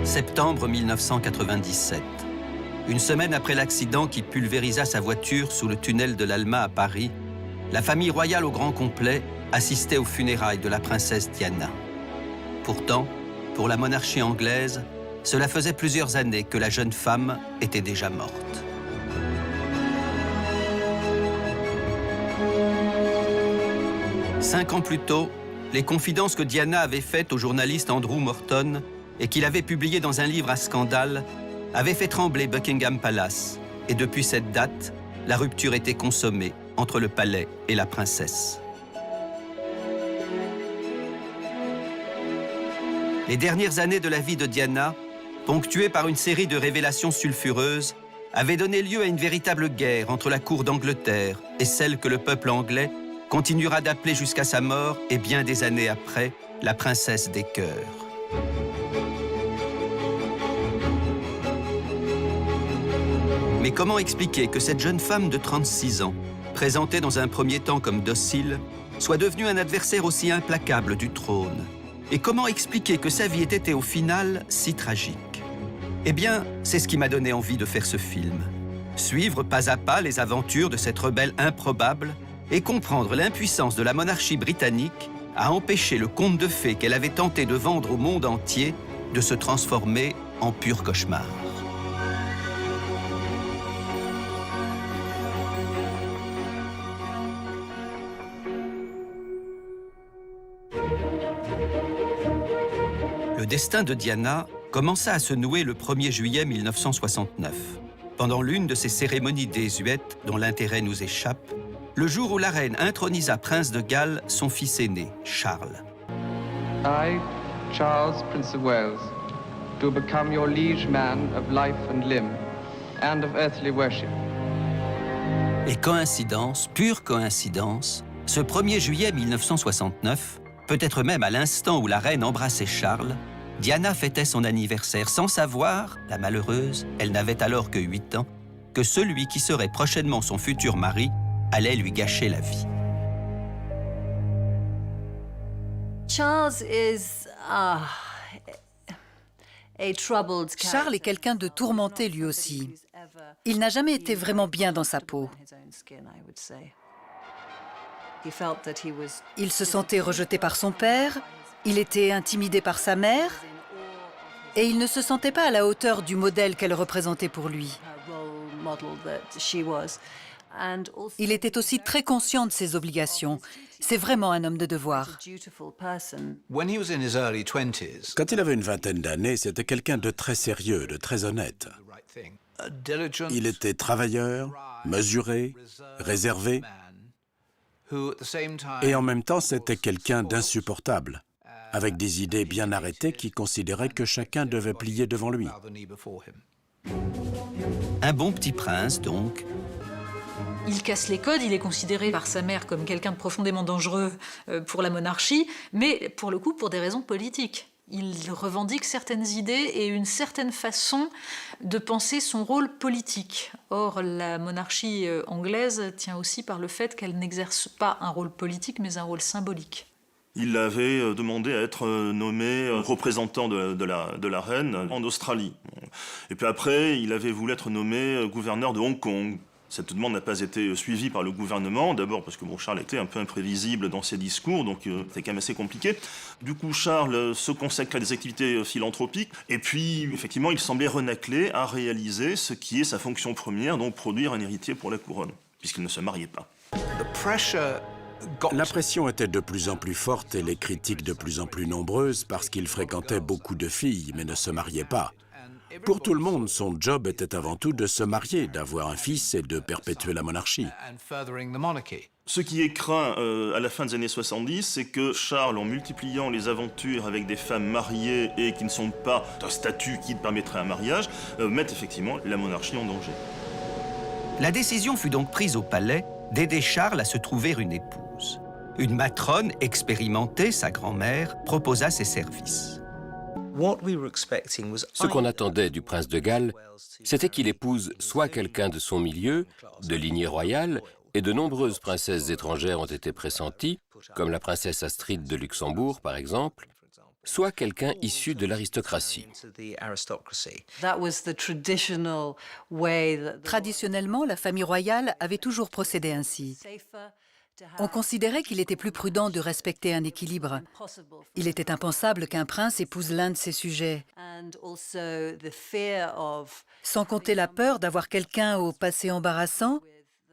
Septembre 1997. Une semaine après l'accident qui pulvérisa sa voiture sous le tunnel de l'Alma à Paris, la famille royale au grand complet assistait aux funérailles de la princesse Diana. Pourtant, pour la monarchie anglaise, cela faisait plusieurs années que la jeune femme était déjà morte. Cinq ans plus tôt, les confidences que Diana avait faites au journaliste Andrew Morton et qu'il avait publiées dans un livre à scandale avaient fait trembler Buckingham Palace. Et depuis cette date, la rupture était consommée entre le palais et la princesse. Les dernières années de la vie de Diana, ponctuées par une série de révélations sulfureuses, avaient donné lieu à une véritable guerre entre la cour d'Angleterre et celle que le peuple anglais continuera d'appeler jusqu'à sa mort et bien des années après, la princesse des cœurs. Mais comment expliquer que cette jeune femme de 36 ans, présentée dans un premier temps comme docile, soit devenue un adversaire aussi implacable du trône? Et comment expliquer que sa vie ait été au final si tragique? Eh bien, c'est ce qui m'a donné envie de faire ce film. Suivre pas à pas les aventures de cette rebelle improbable et comprendre l'impuissance de la monarchie britannique à empêcher le conte de fées qu'elle avait tenté de vendre au monde entier de se transformer en pur cauchemar. Le destin de Diana commença à se nouer le 1er juillet 1969, pendant l'une de ces cérémonies désuètes dont l'intérêt nous échappe, le jour où la reine intronisa prince de Galles son fils aîné, Charles. I, Charles, Prince of Wales, do become your liege man of life and limb, and of earthly worship. Et coïncidence, pure coïncidence, ce 1er juillet 1969, peut-être même à l'instant où la reine embrassait Charles, Diana fêtait son anniversaire sans savoir, la malheureuse, elle n'avait alors que 8 ans, que celui qui serait prochainement son futur mari allait lui gâcher la vie. Charles est quelqu'un de tourmenté lui aussi. Il n'a jamais été vraiment bien dans sa peau. Il se sentait rejeté par son père, il était intimidé par sa mère, et il ne se sentait pas à la hauteur du modèle qu'elle représentait pour lui. Il était aussi très conscient de ses obligations. C'est vraiment un homme de devoir. Quand il avait une vingtaine d'années, c'était quelqu'un de très sérieux, de très honnête. Il était travailleur, mesuré, réservé, et en même temps, c'était quelqu'un d'insupportable, avec des idées bien arrêtées qui considéraient que chacun devait plier devant lui. Un bon petit prince, donc. Il casse les codes, il est considéré par sa mère comme quelqu'un de profondément dangereux pour la monarchie, mais pour le coup pour des raisons politiques. Il revendique certaines idées et une certaine façon de penser son rôle politique. Or, la monarchie anglaise tient aussi par le fait qu'elle n'exerce pas un rôle politique, mais un rôle symbolique. Il avait demandé à être nommé représentant de la reine en Australie. Et puis après, il avait voulu être nommé gouverneur de Hong Kong. Cette demande n'a pas été suivie par le gouvernement, d'abord parce que Charles était un peu imprévisible dans ses discours, donc c'était quand même assez compliqué. Du coup, Charles se consacre à des activités philanthropiques, et puis, effectivement, il semblait renâcler à réaliser ce qui est sa fonction première, donc produire un héritier pour la couronne, puisqu'il ne se mariait pas. La pression était de plus en plus forte et les critiques de plus en plus nombreuses parce qu'il fréquentait beaucoup de filles, mais ne se mariait pas. Pour tout le monde, son job était avant tout de se marier, d'avoir un fils et de perpétuer la monarchie. Ce qui est craint à la fin des années 70, c'est que Charles, en multipliant les aventures avec des femmes mariées et qui ne sont pas d'un statut qui permettrait un mariage, mette effectivement la monarchie en danger. La décision fut donc prise au palais d'aider Charles à se trouver une épouse. Une matrone expérimentée, sa grand-mère, proposa ses services. Ce qu'on attendait du prince de Galles, c'était qu'il épouse soit quelqu'un de son milieu, de lignée royale, et de nombreuses princesses étrangères ont été pressenties, comme la princesse Astrid de Luxembourg par exemple, soit quelqu'un issu de l'aristocratie. Traditionnellement, la famille royale avait toujours procédé ainsi. On considérait qu'il était plus prudent de respecter un équilibre. Il était impensable qu'un prince épouse l'un de ses sujets. Sans compter la peur d'avoir quelqu'un au passé embarrassant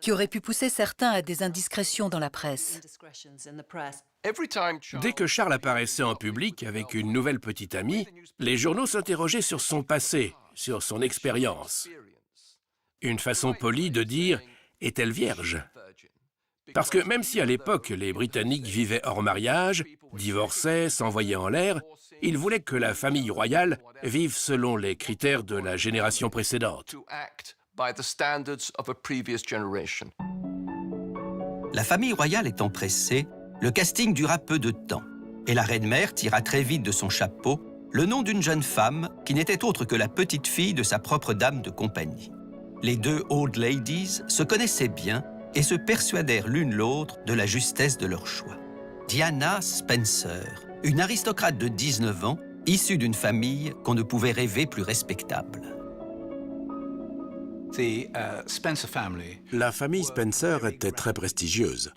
qui aurait pu pousser certains à des indiscrétions dans la presse. Dès que Charles apparaissait en public avec une nouvelle petite amie, les journaux s'interrogeaient sur son passé, sur son expérience. Une façon polie de dire « est-elle vierge ?» Parce que même si à l'époque les Britanniques vivaient hors mariage, divorçaient, s'envoyaient en l'air, ils voulaient que la famille royale vive selon les critères de la génération précédente. La famille royale étant pressée, le casting dura peu de temps, et la reine-mère tira très vite de son chapeau le nom d'une jeune femme qui n'était autre que la petite-fille de sa propre dame de compagnie. Les deux old ladies se connaissaient bien et se persuadèrent l'une l'autre de la justesse de leur choix. Diana Spencer, une aristocrate de 19 ans, issue d'une famille qu'on ne pouvait rêver plus respectable. La famille Spencer était très prestigieuse.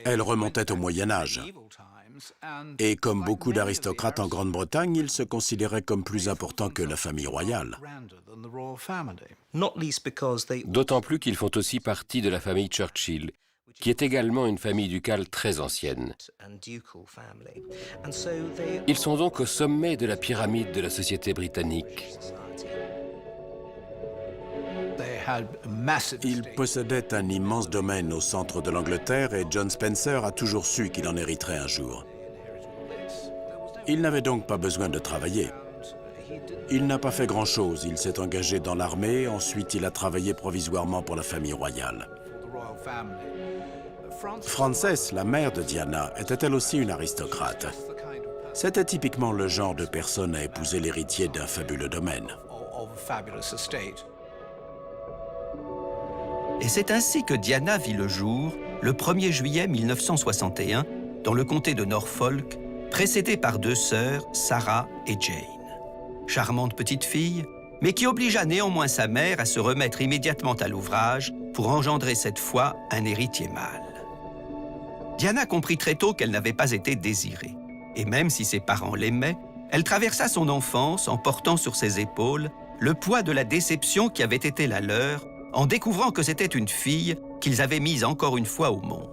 Elle remontait au Moyen Âge. Et comme beaucoup d'aristocrates en Grande-Bretagne, ils se considéraient comme plus importants que la famille royale. D'autant plus qu'ils font aussi partie de la famille Churchill, qui est également une famille ducale très ancienne. Ils sont donc au sommet de la pyramide de la société britannique. Ils possédaient un immense domaine au centre de l'Angleterre et John Spencer a toujours su qu'il en hériterait un jour. Il n'avait donc pas besoin de travailler. Il n'a pas fait grand-chose. Il s'est engagé dans l'armée, ensuite il a travaillé provisoirement pour la famille royale. Frances, la mère de Diana, était elle aussi une aristocrate. C'était typiquement le genre de personne à épouser l'héritier d'un fabuleux domaine. Et c'est ainsi que Diana vit le jour, le 1er juillet 1961, dans le comté de Norfolk, précédée par deux sœurs, Sarah et Jane. Charmante petite fille, mais qui obligea néanmoins sa mère à se remettre immédiatement à l'ouvrage pour engendrer cette fois un héritier mâle. Diana comprit très tôt qu'elle n'avait pas été désirée. Et même si ses parents l'aimaient, elle traversa son enfance en portant sur ses épaules le poids de la déception qui avait été la leur en découvrant que c'était une fille qu'ils avaient mise encore une fois au monde.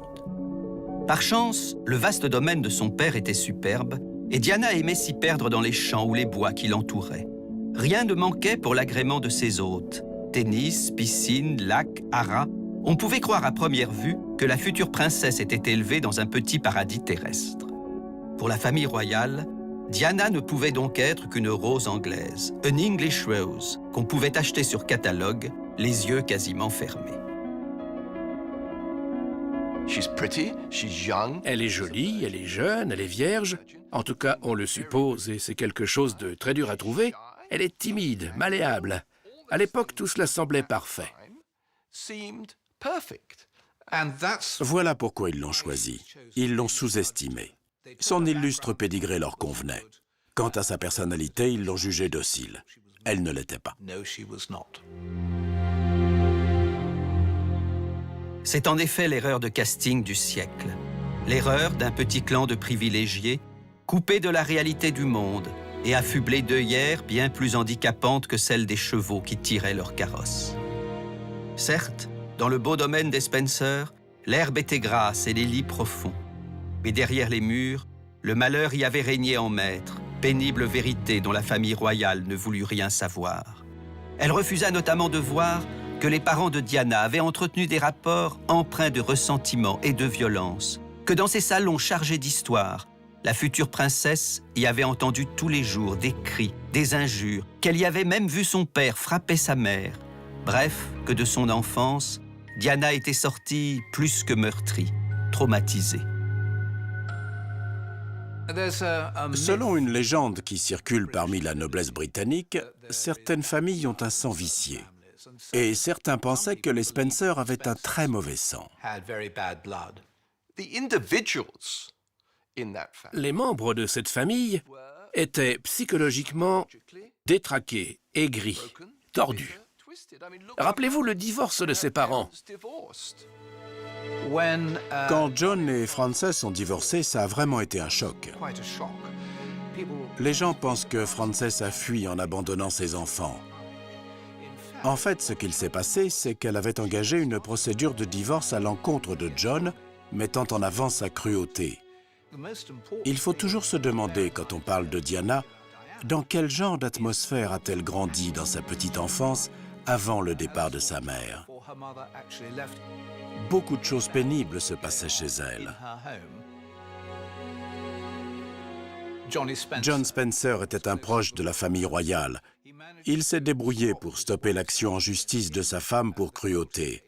Par chance, le vaste domaine de son père était superbe et Diana aimait s'y perdre dans les champs ou les bois qui l'entouraient. Rien ne manquait pour l'agrément de ses hôtes. Tennis, piscine, lac, haras. On pouvait croire à première vue que la future princesse était élevée dans un petit paradis terrestre. Pour la famille royale, Diana ne pouvait donc être qu'une rose anglaise, an English rose, qu'on pouvait acheter sur catalogue, les yeux quasiment fermés. Elle est jolie, elle est jeune, elle est vierge. En tout cas, on le suppose, et c'est quelque chose de très dur à trouver. Elle est timide, malléable. À l'époque, tout cela semblait parfait. Voilà pourquoi ils l'ont choisi. Ils l'ont sous-estimé. Son illustre pédigré leur convenait. Quant à sa personnalité, ils l'ont jugée docile. Elle ne l'était pas. C'est en effet l'erreur de casting du siècle. L'erreur d'un petit clan de privilégiés, coupé de la réalité du monde et affublé d'œillères bien plus handicapantes que celles des chevaux qui tiraient leur carrosse. Certes, dans le beau domaine des Spencer, l'herbe était grasse et les lits profonds. Mais derrière les murs, le malheur y avait régné en maître, pénible vérité dont la famille royale ne voulut rien savoir. Elle refusa notamment de voir que les parents de Diana avaient entretenu des rapports empreints de ressentiment et de violence, que dans ces salons chargés d'histoire, la future princesse y avait entendu tous les jours des cris, des injures, qu'elle y avait même vu son père frapper sa mère. Bref, que de son enfance, Diana était sortie plus que meurtrie, traumatisée. Selon une légende qui circule parmi la noblesse britannique, certaines familles ont un sang vicié. Et certains pensaient que les Spencer avaient un très mauvais sang. Les membres de cette famille étaient psychologiquement détraqués, aigris, tordus. Rappelez-vous le divorce de ses parents. Quand John et Frances ont divorcé, ça a vraiment été un choc. Les gens pensent que Frances a fui en abandonnant ses enfants. En fait, ce qu'il s'est passé, c'est qu'elle avait engagé une procédure de divorce à l'encontre de John, mettant en avant sa cruauté. Il faut toujours se demander, quand on parle de Diana, dans quel genre d'atmosphère a-t-elle grandi dans sa petite enfance avant le départ de sa mère. Beaucoup de choses pénibles se passaient chez elle. John Spencer était un proche de la famille royale. Il s'est débrouillé pour stopper l'action en justice de sa femme pour cruauté.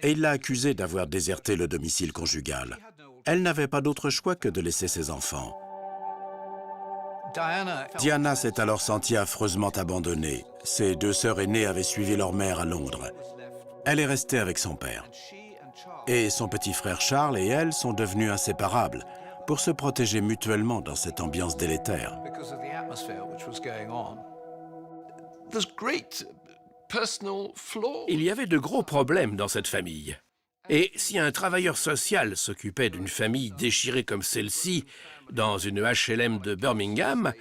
Et il l'a accusée d'avoir déserté le domicile conjugal. Elle n'avait pas d'autre choix que de laisser ses enfants. Diana s'est alors sentie affreusement abandonnée. Ses deux sœurs aînées avaient suivi leur mère à Londres. Elle est restée avec son père. Et son petit frère Charles et elle sont devenus inséparables pour se protéger mutuellement dans cette ambiance délétère. Il y avait de gros problèmes dans cette famille. Et si un travailleur social s'occupait d'une famille déchirée comme celle-ci dans une HLM de Birmingham,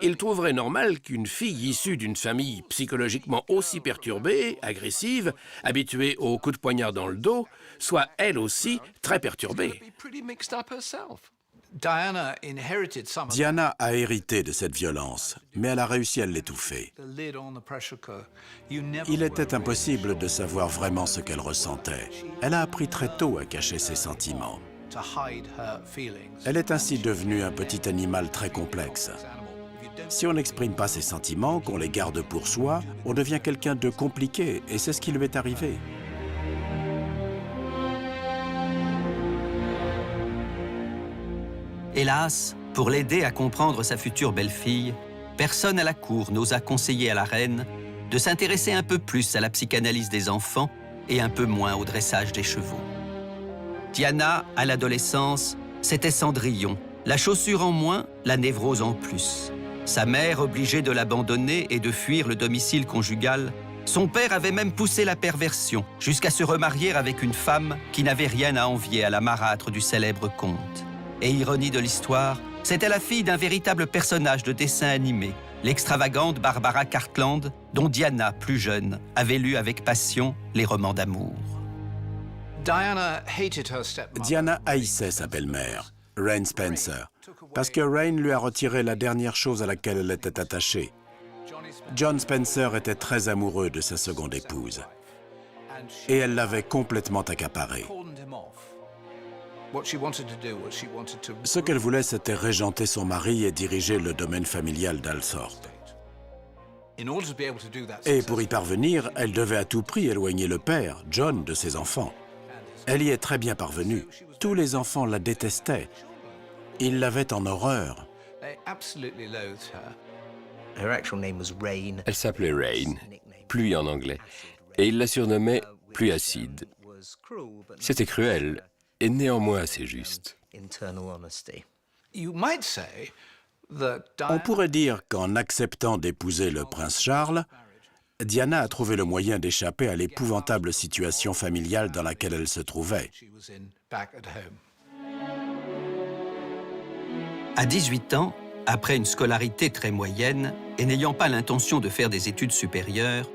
il trouverait normal qu'une fille issue d'une famille psychologiquement aussi perturbée, agressive, habituée aux coups de poignard dans le dos, soit elle aussi très perturbée. Diana a hérité de cette violence, mais elle a réussi à l'étouffer. Il était impossible de savoir vraiment ce qu'elle ressentait. Elle a appris très tôt à cacher ses sentiments. Elle est ainsi devenue un petit animal très complexe. Si on n'exprime pas ses sentiments, qu'on les garde pour soi, on devient quelqu'un de compliqué, et c'est ce qui lui est arrivé. Hélas, pour l'aider à comprendre sa future belle-fille, personne à la cour n'osa conseiller à la reine de s'intéresser un peu plus à la psychanalyse des enfants et un peu moins au dressage des chevaux. Diana, à l'adolescence, c'était Cendrillon. La chaussure en moins, la névrose en plus. Sa mère obligée de l'abandonner et de fuir le domicile conjugal, son père avait même poussé la perversion jusqu'à se remarier avec une femme qui n'avait rien à envier à la marâtre du célèbre comte. Et ironie de l'histoire, c'était la fille d'un véritable personnage de dessin animé, l'extravagante Barbara Cartland, dont Diana, plus jeune, avait lu avec passion les romans d'amour. Diana haïssait sa belle-mère, Rain Spencer, parce que Rain lui a retiré la dernière chose à laquelle elle était attachée. John Spencer était très amoureux de sa seconde épouse, et elle l'avait complètement accaparée. Ce qu'elle voulait, c'était régenter son mari et diriger le domaine familial d'Althorp. Et pour y parvenir, elle devait à tout prix éloigner le père, John, de ses enfants. Elle y est très bien parvenue. Tous les enfants la détestaient. Ils l'avaient en horreur. Elle s'appelait Rain, pluie en anglais, et il la surnommait pluie acide. C'était cruel, et néanmoins assez juste. On pourrait dire qu'en acceptant d'épouser le prince Charles, Diana a trouvé le moyen d'échapper à l'épouvantable situation familiale dans laquelle elle se trouvait. À 18 ans, après une scolarité très moyenne et n'ayant pas l'intention de faire des études supérieures,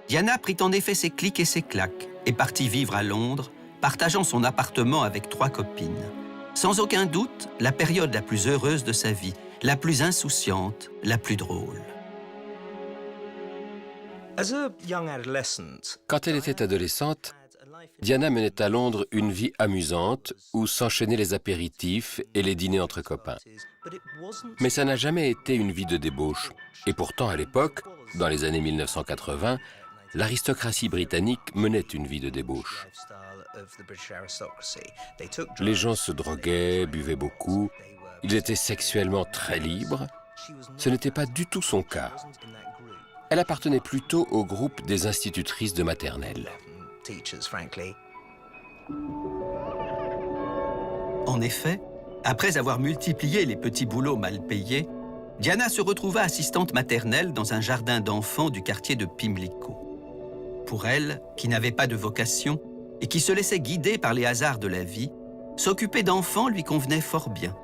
Diana prit en effet ses clics et ses claques et partit vivre à Londres, partageant son appartement avec 3 copines. Sans aucun doute, la période la plus heureuse de sa vie, la plus insouciante, la plus drôle. Quand elle était adolescente, Diana menait à Londres une vie amusante où s'enchaînaient les apéritifs et les dîners entre copains. Mais ça n'a jamais été une vie de débauche. Et pourtant, à l'époque, dans les années 1980, l'aristocratie britannique menait une vie de débauche. Les gens se droguaient, buvaient beaucoup, ils étaient sexuellement très libres. Ce n'était pas du tout son cas. Elle appartenait plutôt au groupe des institutrices de maternelle. En effet, Après avoir multiplié les petits boulots mal payés, Diana se retrouva assistante maternelle dans un jardin d'enfants du quartier de Pimlico. Pour elle, qui n'avait pas de vocation et qui se laissait guider par les hasards de la vie, s'occuper d'enfants lui convenait fort bien.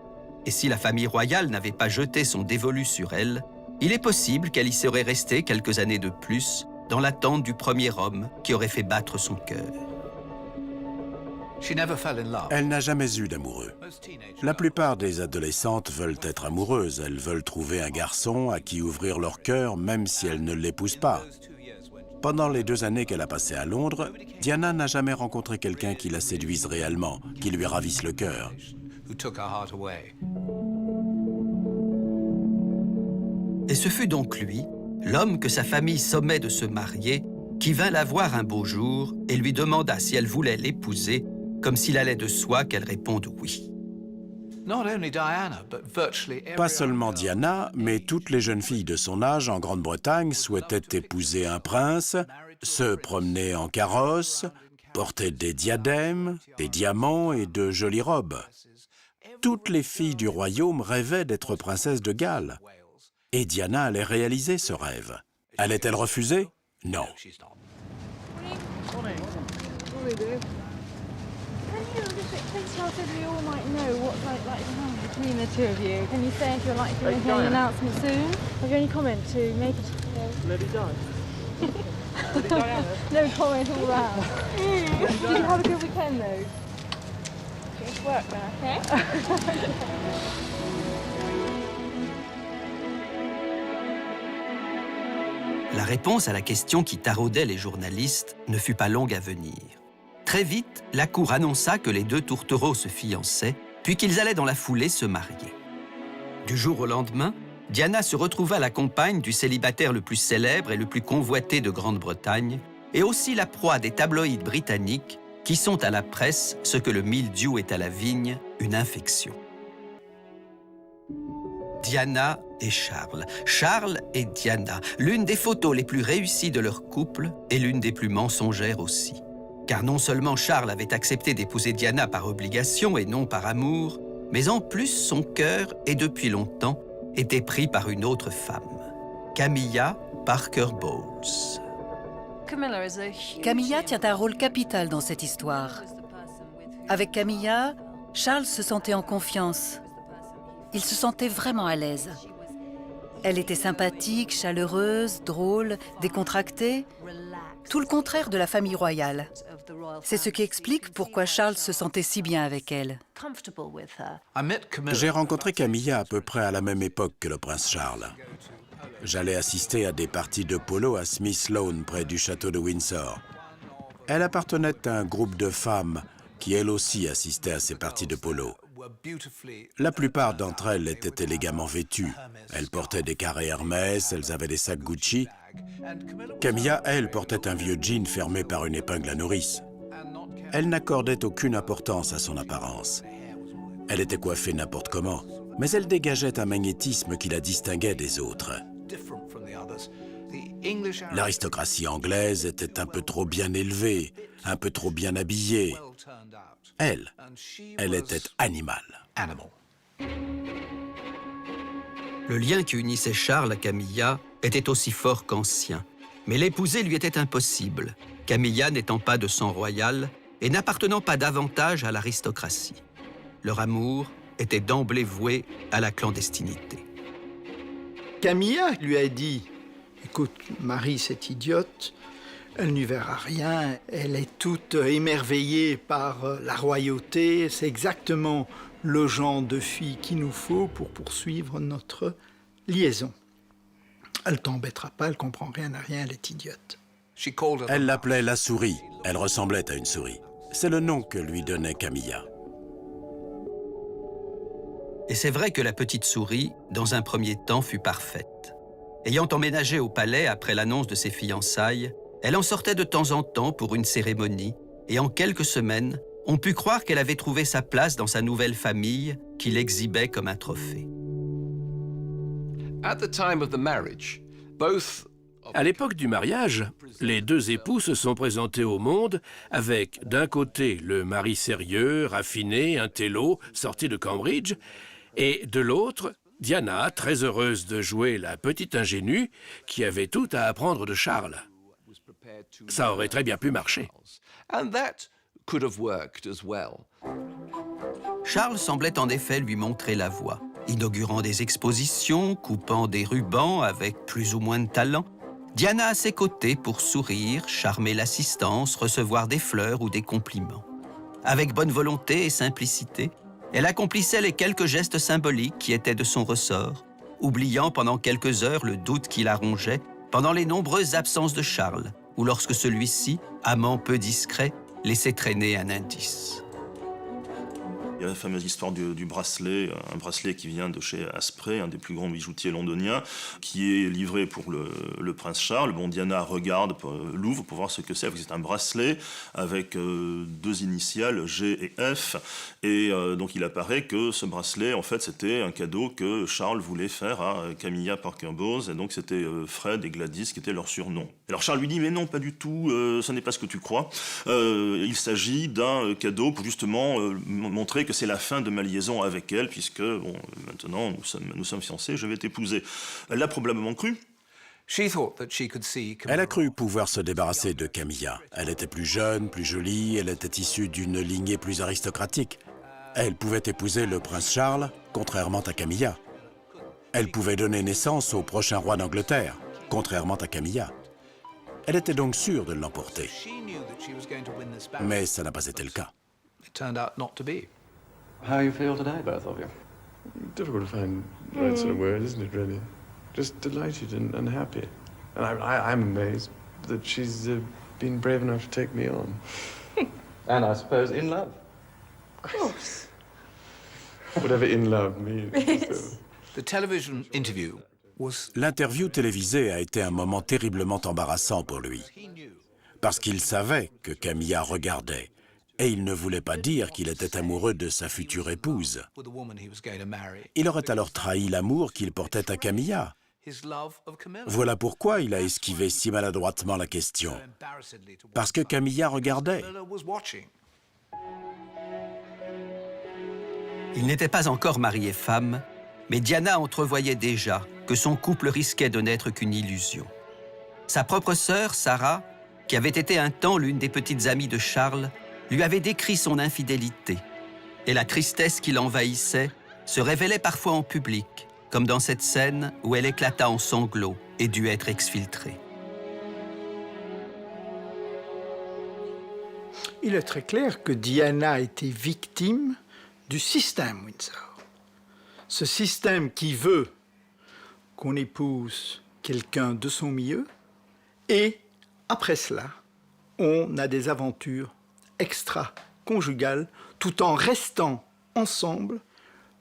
Et si la famille royale n'avait pas jeté son dévolu sur elle, il est possible qu'elle y serait restée quelques années de plus, dans l'attente du premier homme qui aurait fait battre son cœur. Elle n'a jamais eu d'amoureux. La plupart des adolescentes veulent être amoureuses. Elles veulent trouver un garçon à qui ouvrir leur cœur, même si elles ne l'épousent pas. Pendant les 2 années qu'elle a passées à Londres, Diana n'a jamais rencontré quelqu'un qui la séduise réellement, qui lui ravisse le cœur. Et ce fut donc lui, l'homme que sa famille sommait de se marier, qui vint la voir un beau jour et lui demanda si elle voulait l'épouser, comme s'il allait de soi qu'elle réponde oui. Pas seulement Diana, mais toutes les jeunes filles de son âge en Grande-Bretagne souhaitaient épouser un prince, se promener en carrosse, porter des diadèmes, des diamants et de jolies robes. Toutes les filles du royaume rêvaient d'être princesses de Galles. Et Diana allait réaliser ce rêve. Allait-elle refuser? Non. La réponse à la question qui taraudait les journalistes ne fut pas longue à venir. Très vite, la cour annonça que les 2 tourtereaux se fiançaient, puis qu'ils allaient dans la foulée se marier. Du jour au lendemain, Diana se retrouva la compagne du célibataire le plus célèbre et le plus convoité de Grande-Bretagne, et aussi la proie des tabloïds britanniques qui sont à la presse ce que le mildiou est à la vigne, une infection. Diana et Charles. Charles et Diana, l'une des photos les plus réussies de leur couple et l'une des plus mensongères aussi. Car non seulement Charles avait accepté d'épouser Diana par obligation et non par amour, mais en plus son cœur, et depuis longtemps, était pris par une autre femme, Camilla Parker Bowles. Camilla tient un rôle capital dans cette histoire. Avec Camilla, Charles se sentait en confiance. Il se sentait vraiment à l'aise. Elle était sympathique, chaleureuse, drôle, décontractée. Tout le contraire de la famille royale. C'est ce qui explique pourquoi Charles se sentait si bien avec elle. J'ai rencontré Camilla à peu près à la même époque que le prince Charles. J'allais assister à des parties de polo à Smith Lawn, près du château de Windsor. Elle appartenait à un groupe de femmes qui, elles aussi, assistaient à ces parties de polo. La plupart d'entre elles étaient élégamment vêtues. Elles portaient des carrés Hermès, elles avaient des sacs Gucci. Camilla, elle, portait un vieux jean fermé par une épingle à nourrice. Elle n'accordait aucune importance à son apparence. Elle était coiffée n'importe comment, mais elle dégageait un magnétisme qui la distinguait des autres. L'aristocratie anglaise était un peu trop bien élevée, un peu trop bien habillée. Elle était animale. Le lien qui unissait Charles à Camilla était aussi fort qu'ancien. Mais l'épouser lui était impossible, Camilla n'étant pas de sang royal et n'appartenant pas davantage à l'aristocratie. Leur amour était d'emblée voué à la clandestinité. Camilla lui a dit « Écoute, marie cette idiote, elle n'y verra rien, elle est toute émerveillée par la royauté, c'est exactement le genre de fille qu'il nous faut pour poursuivre notre liaison. Elle t'embêtera pas, elle comprend rien à rien, elle est idiote. » Elle l'appelait la souris, elle ressemblait à une souris. C'est le nom que lui donnait Camilla. Et c'est vrai que la petite souris, dans un premier temps, fut parfaite. Ayant emménagé au palais après l'annonce de ses fiançailles, elle en sortait de temps en temps pour une cérémonie, et en quelques semaines, on put croire qu'elle avait trouvé sa place dans sa nouvelle famille, qui l'exhibait comme un trophée. À l'époque du mariage, les deux époux se sont présentés au monde avec, d'un côté, le mari sérieux, raffiné, intello, sorti de Cambridge, et de l'autre, Diana, très heureuse de jouer la petite ingénue qui avait tout à apprendre de Charles. Ça aurait très bien pu marcher. Charles semblait en effet lui montrer la voie, inaugurant des expositions, coupant des rubans avec plus ou moins de talent. Diana à ses côtés pour sourire, charmer l'assistance, recevoir des fleurs ou des compliments. Avec bonne volonté et simplicité, elle accomplissait les quelques gestes symboliques qui étaient de son ressort, oubliant pendant quelques heures le doute qui la rongeait pendant les nombreuses absences de Charles, ou lorsque celui-ci, amant peu discret, laissait traîner un indice. Il y a la fameuse histoire du bracelet, un bracelet qui vient de chez Asprey, un des plus grands bijoutiers londoniens, qui est livré pour le prince Charles. Bon, Diana regarde, l'ouvre pour voir ce que c'est. C'est un bracelet avec deux initiales, G et F. Et donc il apparaît que ce bracelet, en fait, c'était un cadeau que Charles voulait faire à Camilla Parker Bowles. Et donc c'était Fred et Gladys qui étaient leurs surnoms. Alors Charles lui dit, mais non, pas du tout, ce n'est pas ce que tu crois. Il s'agit d'un cadeau pour justement montrer que c'est la fin de ma liaison avec elle, puisque bon, maintenant nous sommes fiancés, je vais t'épouser. Elle l'a probablement cru. Elle a cru pouvoir se débarrasser de Camilla. Elle était plus jeune, plus jolie, elle était issue d'une lignée plus aristocratique. Elle pouvait épouser le prince Charles, contrairement à Camilla. Elle pouvait donner naissance au prochain roi d'Angleterre, contrairement à Camilla. Elle était donc sûre de l'emporter. Mais ça n'a pas été le cas. How you feel today, both of you? Difficult to find the right sort of word, isn't it, really? Just delighted and happy. And I'm amazed that she's been brave enough to take me on. And I suppose in love. Of course. Whatever in love means. The television interview was... L'interview télévisée a été un moment terriblement embarrassant pour lui. Parce qu'il savait que Camilla regardait. Et il ne voulait pas dire qu'il était amoureux de sa future épouse. Il aurait alors trahi l'amour qu'il portait à Camilla. Voilà pourquoi il a esquivé si maladroitement la question. Parce que Camilla regardait. Ils n'étaient pas encore mari et femme, mais Diana entrevoyait déjà que son couple risquait de n'être qu'une illusion. Sa propre sœur, Sarah, qui avait été un temps l'une des petites amies de Charles, lui avait décrit son infidélité, et la tristesse qui l'envahissait se révélait parfois en public, comme dans cette scène où elle éclata en sanglots et dut être exfiltrée. Il est très clair que Diana était victime du système Windsor. Ce système qui veut qu'on épouse quelqu'un de son milieu, et après cela, on a des aventures extra-conjugales, tout en restant ensemble,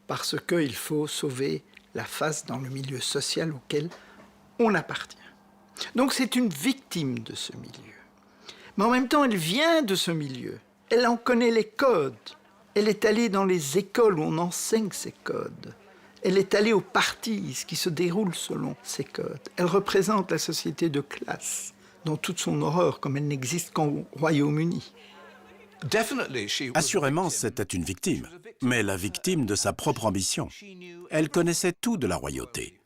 parce qu'il faut sauver la face dans le milieu social auquel on appartient. Donc c'est une victime de ce milieu. Mais en même temps, elle vient de ce milieu. Elle en connaît les codes. Elle est allée dans les écoles où on enseigne ces codes. Elle est allée aux parties qui se déroulent selon ces codes. Elle représente la société de classe dans toute son horreur, comme elle n'existe qu'au Royaume-Uni. Assurément, c'était une victime, mais la victime de sa propre ambition. Elle connaissait tout de la royauté.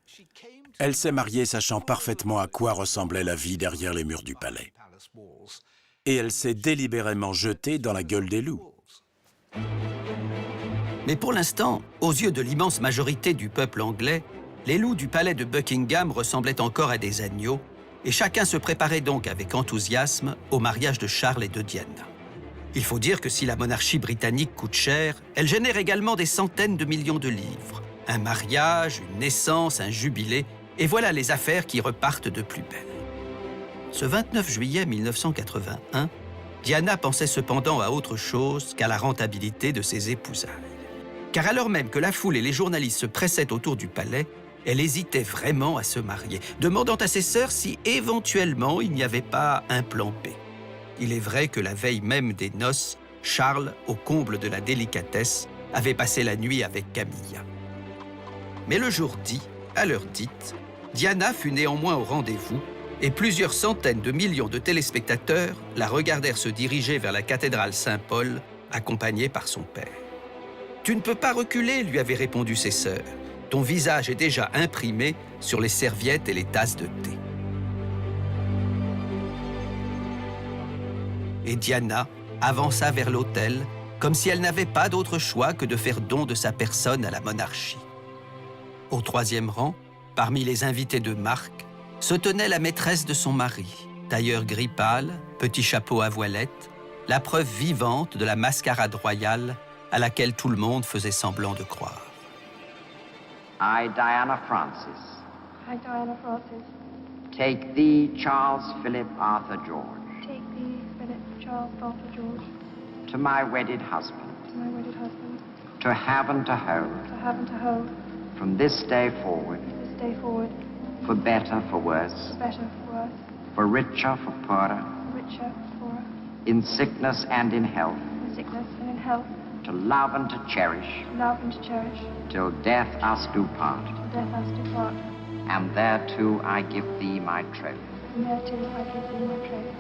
Elle s'est mariée sachant parfaitement à quoi ressemblait la vie derrière les murs du palais. Et elle s'est délibérément jetée dans la gueule des loups. Mais pour l'instant, aux yeux de l'immense majorité du peuple anglais, les loups du palais de Buckingham ressemblaient encore à des agneaux, et chacun se préparait donc avec enthousiasme au mariage de Charles et de Diana. Il faut dire que si la monarchie britannique coûte cher, elle génère également des centaines de millions de livres. Un mariage, une naissance, un jubilé, et voilà les affaires qui repartent de plus belle. Ce 29 juillet 1981, Diana pensait cependant à autre chose qu'à la rentabilité de ses épousailles. Car alors même que la foule et les journalistes se pressaient autour du palais, elle hésitait vraiment à se marier, demandant à ses sœurs si éventuellement il n'y avait pas un plan B. Il est vrai que la veille même des noces, Charles, au comble de la délicatesse, avait passé la nuit avec Camilla. Mais le jour dit, à l'heure dite, Diana fut néanmoins au rendez-vous Et plusieurs centaines de millions de téléspectateurs la regardèrent se diriger vers la cathédrale Saint-Paul, accompagnée par son père. « Tu ne peux pas reculer, lui avaient répondu ses sœurs. Ton visage est déjà imprimé sur les serviettes et les tasses de thé. » Et Diana avança vers l'autel, comme si elle n'avait pas d'autre choix que de faire don de sa personne à la monarchie. Au troisième rang, parmi les invités de marque, se tenait la maîtresse de son mari, tailleur gris pâle, petit chapeau à voilette, la preuve vivante de la mascarade royale à laquelle tout le monde faisait semblant de croire. I, Diana Francis, I, Diana Francis, take thee, Charles Philip Arthur George, take thee, Philip Charles Arthur George, to my wedded husband, to my wedded husband, to have and to hold, to have and to hold, from this day forward, from this day forward, for better, for worse, for better, for worse, for richer, for poorer, for richer, for poorer, in sickness and in health, in sickness and in health, to love and to cherish, to love and to cherish, till death us do part. till death us do part. And thereto I give thee my troth. And thereto I give thee my troth.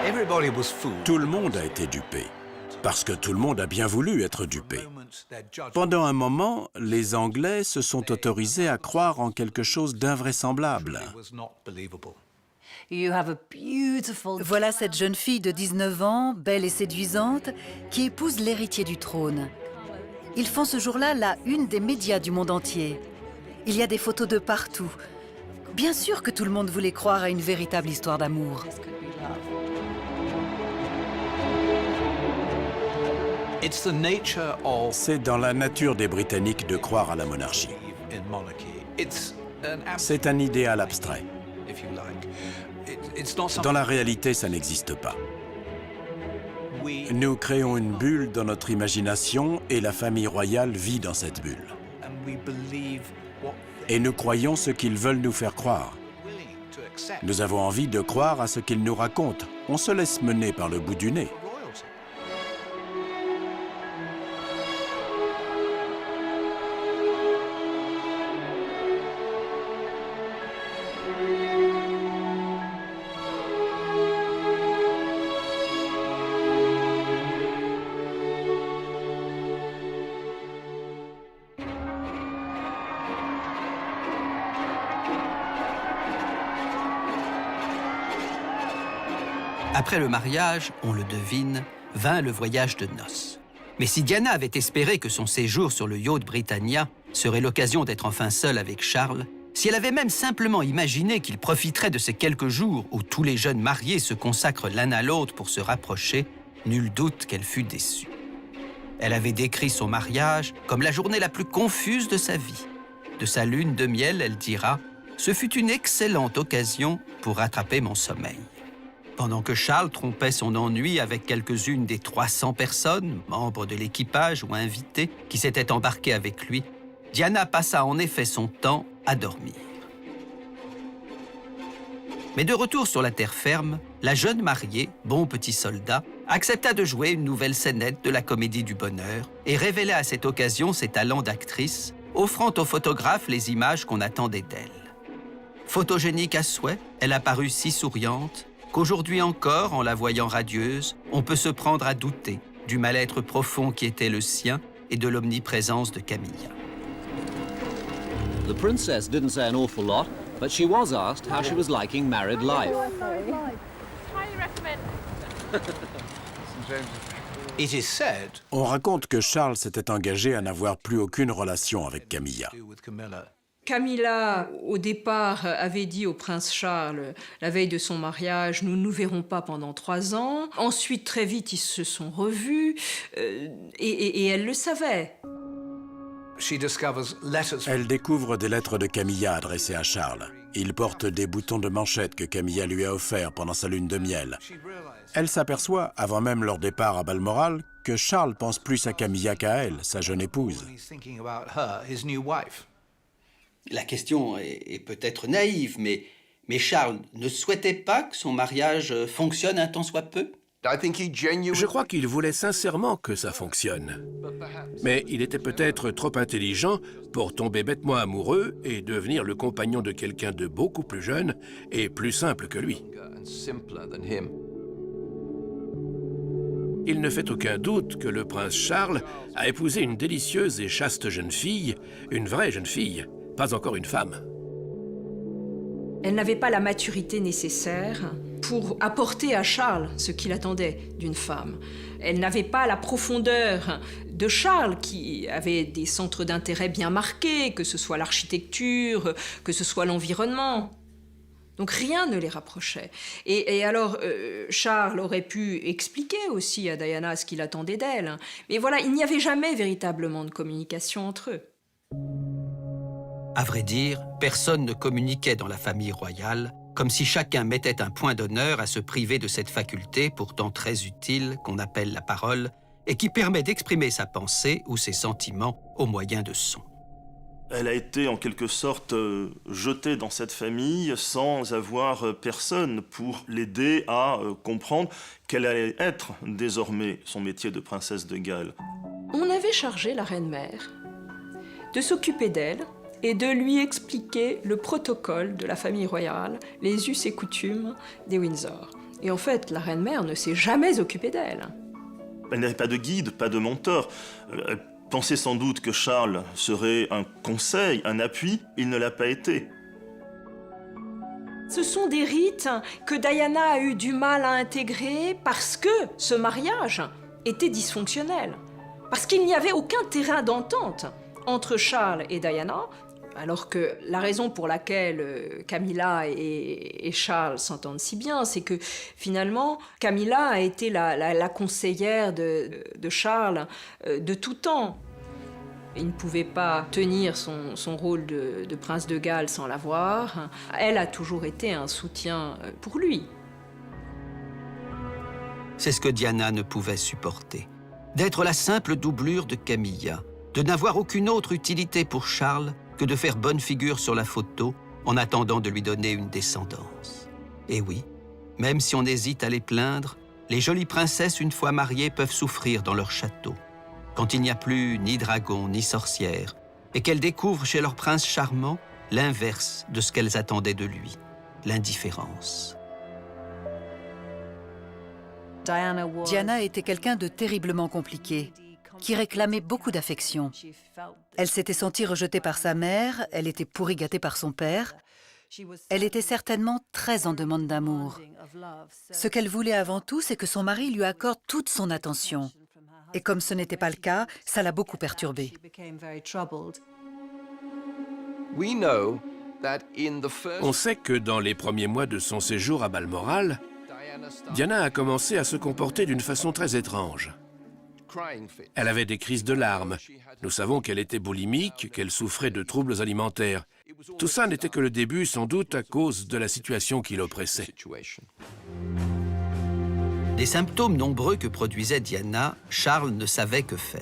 Everybody was fooled. Tout le monde a été dupé, parce que tout le monde a bien voulu être dupé. Pendant un moment, les Anglais se sont autorisés à croire en quelque chose d'invraisemblable. Voilà cette jeune fille de 19 ans, belle et séduisante, qui épouse l'héritier du trône. Ils font ce jour-là la une des médias du monde entier. Il y a des photos de partout. Bien sûr que tout le monde voulait croire à une véritable histoire d'amour. C'est dans la nature des Britanniques de croire à la monarchie. C'est un idéal abstrait. Dans la réalité, ça n'existe pas. Nous créons une bulle dans notre imagination et la famille royale vit dans cette bulle. Et nous croyons ce qu'ils veulent nous faire croire. Nous avons envie de croire à ce qu'ils nous racontent. On se laisse mener par le bout du nez. Après le mariage, on le devine, vint le voyage de noces. Mais si Diana avait espéré que son séjour sur le yacht Britannia serait l'occasion d'être enfin seule avec Charles, si elle avait même simplement imaginé qu'il profiterait de ces quelques jours où tous les jeunes mariés se consacrent l'un à l'autre pour se rapprocher, nul doute qu'elle fut déçue. Elle avait décrit son mariage comme la journée la plus confuse de sa vie. De sa lune de miel, elle dira « Ce fut une excellente occasion pour rattraper mon sommeil ». Pendant que Charles trompait son ennui avec quelques-unes des 300 personnes, membres de l'équipage ou invités, qui s'étaient embarqués avec lui, Diana passa en effet son temps à dormir. Mais de retour sur la terre ferme, la jeune mariée, bon petit soldat, accepta de jouer une nouvelle scénette de la Comédie du Bonheur et révéla à cette occasion ses talents d'actrice, offrant aux photographes les images qu'on attendait d'elle. Photogénique à souhait, elle apparut si souriante qu'aujourd'hui encore, en la voyant radieuse, on peut se prendre à douter du mal-être profond qui était le sien et de l'omniprésence de Camilla. The princess didn't say an awful lot, but she was asked how she was liking married life. Highly recommend. It is said On raconte que Charles s'était engagé à n'avoir plus aucune relation avec Camilla. Camilla, au départ, avait dit au prince Charles, la veille de son mariage, nous ne nous verrons pas pendant 3 ans. Ensuite, très vite, ils se sont revus, et elle le savait. Elle découvre des lettres de Camilla adressées à Charles. Il porte des boutons de manchette que Camilla lui a offerts pendant sa lune de miel. Elle s'aperçoit, avant même leur départ à Balmoral, que Charles pense plus à Camilla qu'à elle, sa jeune épouse. La question est peut-être naïve, mais Charles ne souhaitait pas que son mariage fonctionne un tant soit peu? Je crois qu'il voulait sincèrement que ça fonctionne. Mais il était peut-être trop intelligent pour tomber bêtement amoureux et devenir le compagnon de quelqu'un de beaucoup plus jeune et plus simple que lui. Il ne fait aucun doute que le prince Charles a épousé une délicieuse et chaste jeune fille, une vraie jeune fille, pas encore une femme. Elle n'avait pas la maturité nécessaire pour apporter à Charles ce qu'il attendait d'une femme. Elle n'avait pas la profondeur de Charles, qui avait des centres d'intérêt bien marqués, que ce soit l'architecture, que ce soit l'environnement. Donc rien ne les rapprochait. Et alors, Charles aurait pu expliquer aussi à Diana ce qu'il attendait d'elle. Mais voilà, il n'y avait jamais véritablement de communication entre eux. À vrai dire, personne ne communiquait dans la famille royale, comme si chacun mettait un point d'honneur à se priver de cette faculté pourtant très utile qu'on appelle la parole et qui permet d'exprimer sa pensée ou ses sentiments au moyen de sons. Elle a été en quelque sorte jetée dans cette famille sans avoir personne pour l'aider à comprendre quel allait être désormais son métier de princesse de Galles. On avait chargé la reine-mère de s'occuper d'elle et de lui expliquer le protocole de la famille royale, les us et coutumes des Windsor. Et en fait, la reine-mère ne s'est jamais occupée d'elle. Elle n'avait pas de guide, pas de mentor. Elle pensait sans doute que Charles serait un conseil, un appui. Il ne l'a pas été. Ce sont des rites que Diana a eu du mal à intégrer parce que ce mariage était dysfonctionnel. Parce qu'il n'y avait aucun terrain d'entente entre Charles et Diana, alors que la raison pour laquelle Camilla et Charles s'entendent si bien, c'est que finalement, Camilla a été la conseillère de Charles de tout temps. Il ne pouvait pas tenir son rôle de prince de Galles sans l'avoir. Elle a toujours été un soutien pour lui. C'est ce que Diana ne pouvait supporter. D'être la simple doublure de Camilla, de n'avoir aucune autre utilité pour Charles que de faire bonne figure sur la photo en attendant de lui donner une descendance. Et oui, même si on hésite à les plaindre, les jolies princesses, une fois mariées, peuvent souffrir dans leur château, quand il n'y a plus ni dragon ni sorcière, et qu'elles découvrent chez leur prince charmant l'inverse de ce qu'elles attendaient de lui, l'indifférence. Diana était quelqu'un de terriblement compliqué, qui réclamait beaucoup d'affection. Elle s'était sentie rejetée par sa mère, elle était pourri gâtée par son père. Elle était certainement très en demande d'amour. Ce qu'elle voulait avant tout, c'est que son mari lui accorde toute son attention. Et comme ce n'était pas le cas, ça l'a beaucoup perturbée. On sait que dans les premiers mois de son séjour à Balmoral, Diana a commencé à se comporter d'une façon très étrange. Elle avait des crises de larmes. Nous savons qu'elle était boulimique, qu'elle souffrait de troubles alimentaires. Tout ça n'était que le début, sans doute à cause de la situation qui l'oppressait. Des symptômes nombreux que produisait Diana, Charles ne savait que faire.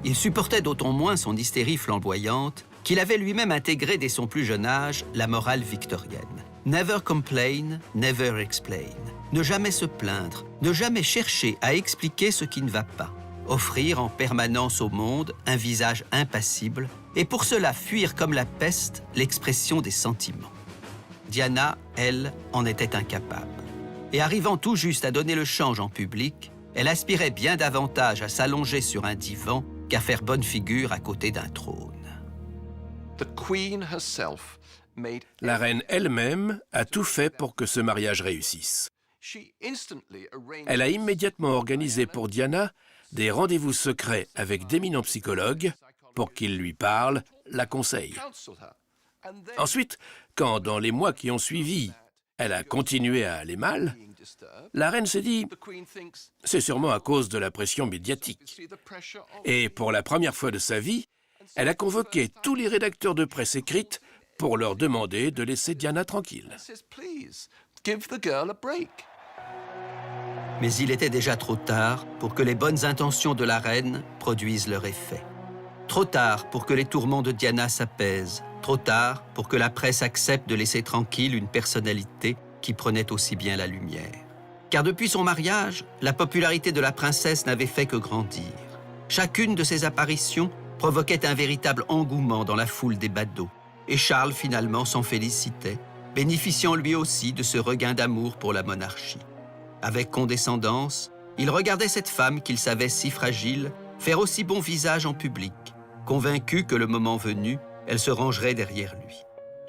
Il supportait d'autant moins son hystérie flamboyante qu'il avait lui-même intégré dès son plus jeune âge la morale victorienne. Never complain, never explain. Ne jamais se plaindre, ne jamais chercher à expliquer ce qui ne va pas. Offrir en permanence au monde un visage impassible et pour cela fuir comme la peste l'expression des sentiments. Diana, elle, en était incapable. Et arrivant tout juste à donner le change en public, elle aspirait bien davantage à s'allonger sur un divan qu'à faire bonne figure à côté d'un trône. La reine elle-même a tout fait pour que ce mariage réussisse. Elle a immédiatement organisé pour Diana des rendez-vous secrets avec d'éminents psychologues pour qu'ils lui parlent, la conseillent. Ensuite, quand dans les mois qui ont suivi, elle a continué à aller mal, la reine s'est dit « c'est sûrement à cause de la pression médiatique ». Et pour la première fois de sa vie, elle a convoqué tous les rédacteurs de presse écrite pour leur demander de laisser Diana tranquille. Mais il était déjà trop tard pour que les bonnes intentions de la reine produisent leur effet. Trop tard pour que les tourments de Diana s'apaisent. Trop tard pour que la presse accepte de laisser tranquille une personnalité qui prenait aussi bien la lumière. car depuis son mariage, la popularité de la princesse n'avait fait que grandir. Chacune de ses apparitions provoquait un véritable engouement dans la foule des badauds, et Charles finalement s'en félicitait, bénéficiant lui aussi de ce regain d'amour pour la monarchie. Avec condescendance, il regardait cette femme qu'il savait si fragile faire aussi bon visage en public, convaincu que le moment venu, elle se rangerait derrière lui.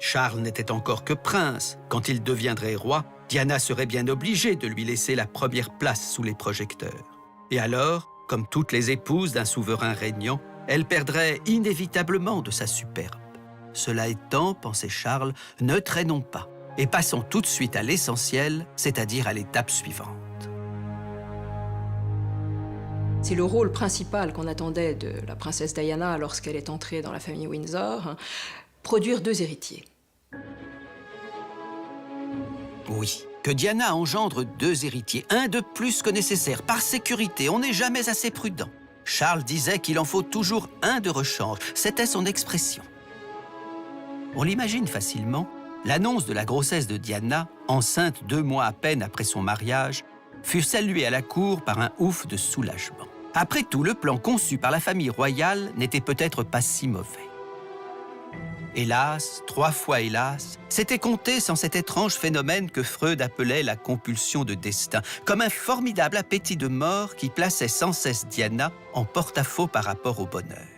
Charles n'était encore que prince. Quand il deviendrait roi, Diana serait bien obligée de lui laisser la première place sous les projecteurs. Et alors, comme toutes les épouses d'un souverain régnant, elle perdrait inévitablement de sa superbe. Cela étant, pensait Charles, ne traînons pas et passons tout de suite à l'essentiel, c'est-à-dire à l'étape suivante. C'est le rôle principal qu'on attendait de la princesse Diana lorsqu'elle est entrée dans la famille Windsor, produire 2 héritiers. Oui, que Diana engendre 2 héritiers, un de plus que nécessaire, par sécurité, on n'est jamais assez prudent. Charles disait qu'il en faut toujours un de rechange, c'était son expression. On l'imagine facilement, l'annonce de la grossesse de Diana, enceinte 2 mois à peine après son mariage, fut saluée à la cour par un ouf de soulagement. Après tout, le plan conçu par la famille royale n'était peut-être pas si mauvais. Hélas, 3 fois hélas, c'était compté sans cet étrange phénomène que Freud appelait la compulsion de destin, comme un formidable appétit de mort qui plaçait sans cesse Diana en porte-à-faux par rapport au bonheur.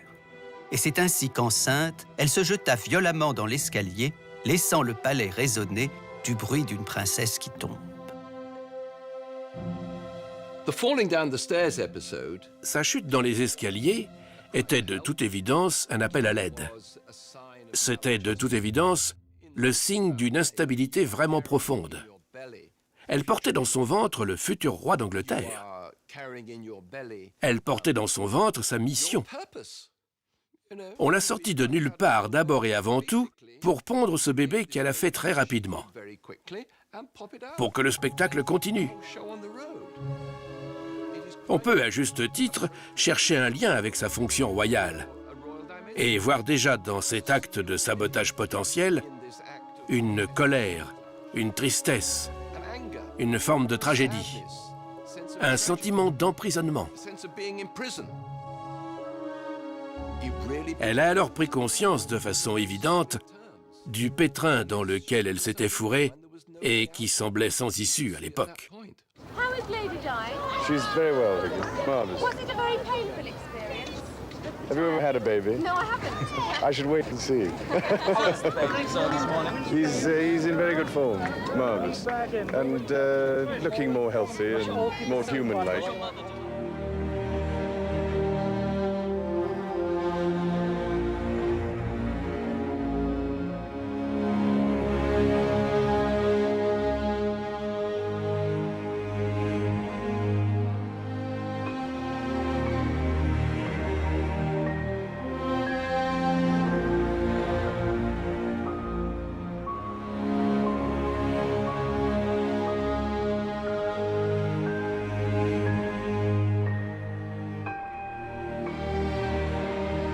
Et c'est ainsi qu'enceinte, elle se jeta violemment dans l'escalier, laissant le palais résonner du bruit d'une princesse qui tombe. Sa chute dans les escaliers était de toute évidence un appel à l'aide. C'était de toute évidence le signe d'une instabilité vraiment profonde. Elle portait dans son ventre le futur roi d'Angleterre. Elle portait dans son ventre sa mission. On l'a sortie de nulle part d'abord et avant tout pour pondre ce bébé qu'elle a fait très rapidement, pour que le spectacle continue. On peut, à juste titre, chercher un lien avec sa fonction royale et voir déjà dans cet acte de sabotage potentiel une colère, une tristesse, une forme de tragédie, un sentiment d'emprisonnement. Elle a alors pris conscience de façon évidente du pétrin dans lequel elle s'était fourrée et qui semblait sans issue à l'époque. How is Lady Di? She's very well, Vicky. Marvelous. Was it a very painful experience? Have you ever had a baby? No, I haven't. I should wait and see. He's in very good form. Marvelous. And looking more healthy and more human-like.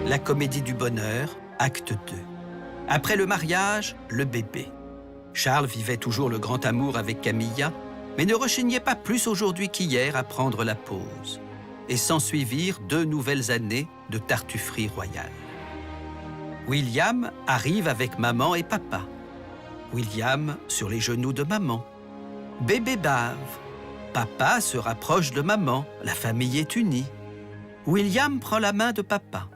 La comédie du bonheur, acte 2. Après le mariage, le bébé. Charles vivait toujours le grand amour avec Camilla, mais ne rechignait pas plus aujourd'hui qu'hier à prendre la pause. Et s'ensuivirent 2 nouvelles années de tartufferie royale. William arrive avec maman et papa. William sur les genoux de maman. Bébé bave. Papa se rapproche de maman, la famille est unie. William prend la main de papa.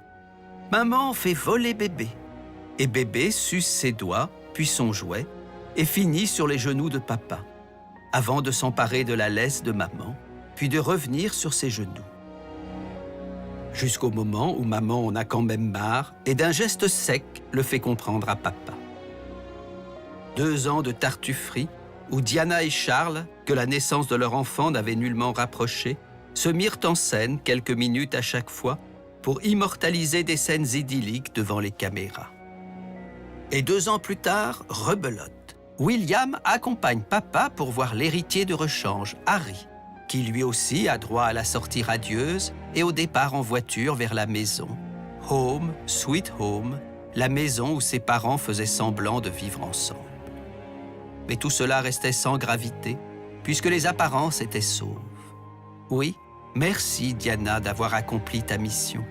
Maman fait voler bébé, et bébé suce ses doigts, puis son jouet, et finit sur les genoux de papa, avant de s'emparer de la laisse de maman, puis de revenir sur ses genoux. Jusqu'au moment où maman en a quand même marre, et d'un geste sec le fait comprendre à papa. 2 ans de tartufferie, où Diana et Charles, que la naissance de leur enfant n'avait nullement rapprochés, se mirent en scène quelques minutes à chaque fois, pour immortaliser des scènes idylliques devant les caméras. Et 2 ans plus tard, rebelote. William accompagne papa pour voir l'héritier de rechange, Harry, qui lui aussi a droit à la sortie radieuse et au départ en voiture vers la maison. Home, sweet home, la maison où ses parents faisaient semblant de vivre ensemble. Mais tout cela restait sans gravité, puisque les apparences étaient sauves. Oui, merci Diana d'avoir accompli ta mission.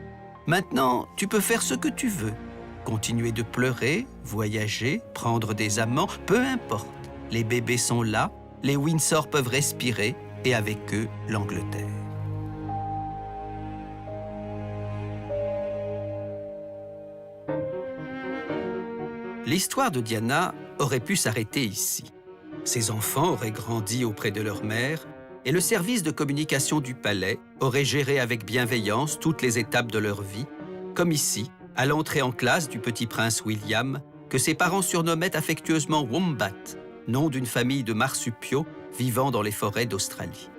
Maintenant, tu peux faire ce que tu veux. Continuer de pleurer, voyager, prendre des amants, peu importe. Les bébés sont là, les Windsor peuvent respirer, et avec eux, l'Angleterre. L'histoire de Diana aurait pu s'arrêter ici. Ses enfants auraient grandi auprès de leur mère et le service de communication du palais aurait géré avec bienveillance toutes les étapes de leur vie, comme ici, à l'entrée en classe du petit prince William, que ses parents surnommaient affectueusement Wombat, nom d'une famille de marsupiaux vivant dans les forêts d'Australie.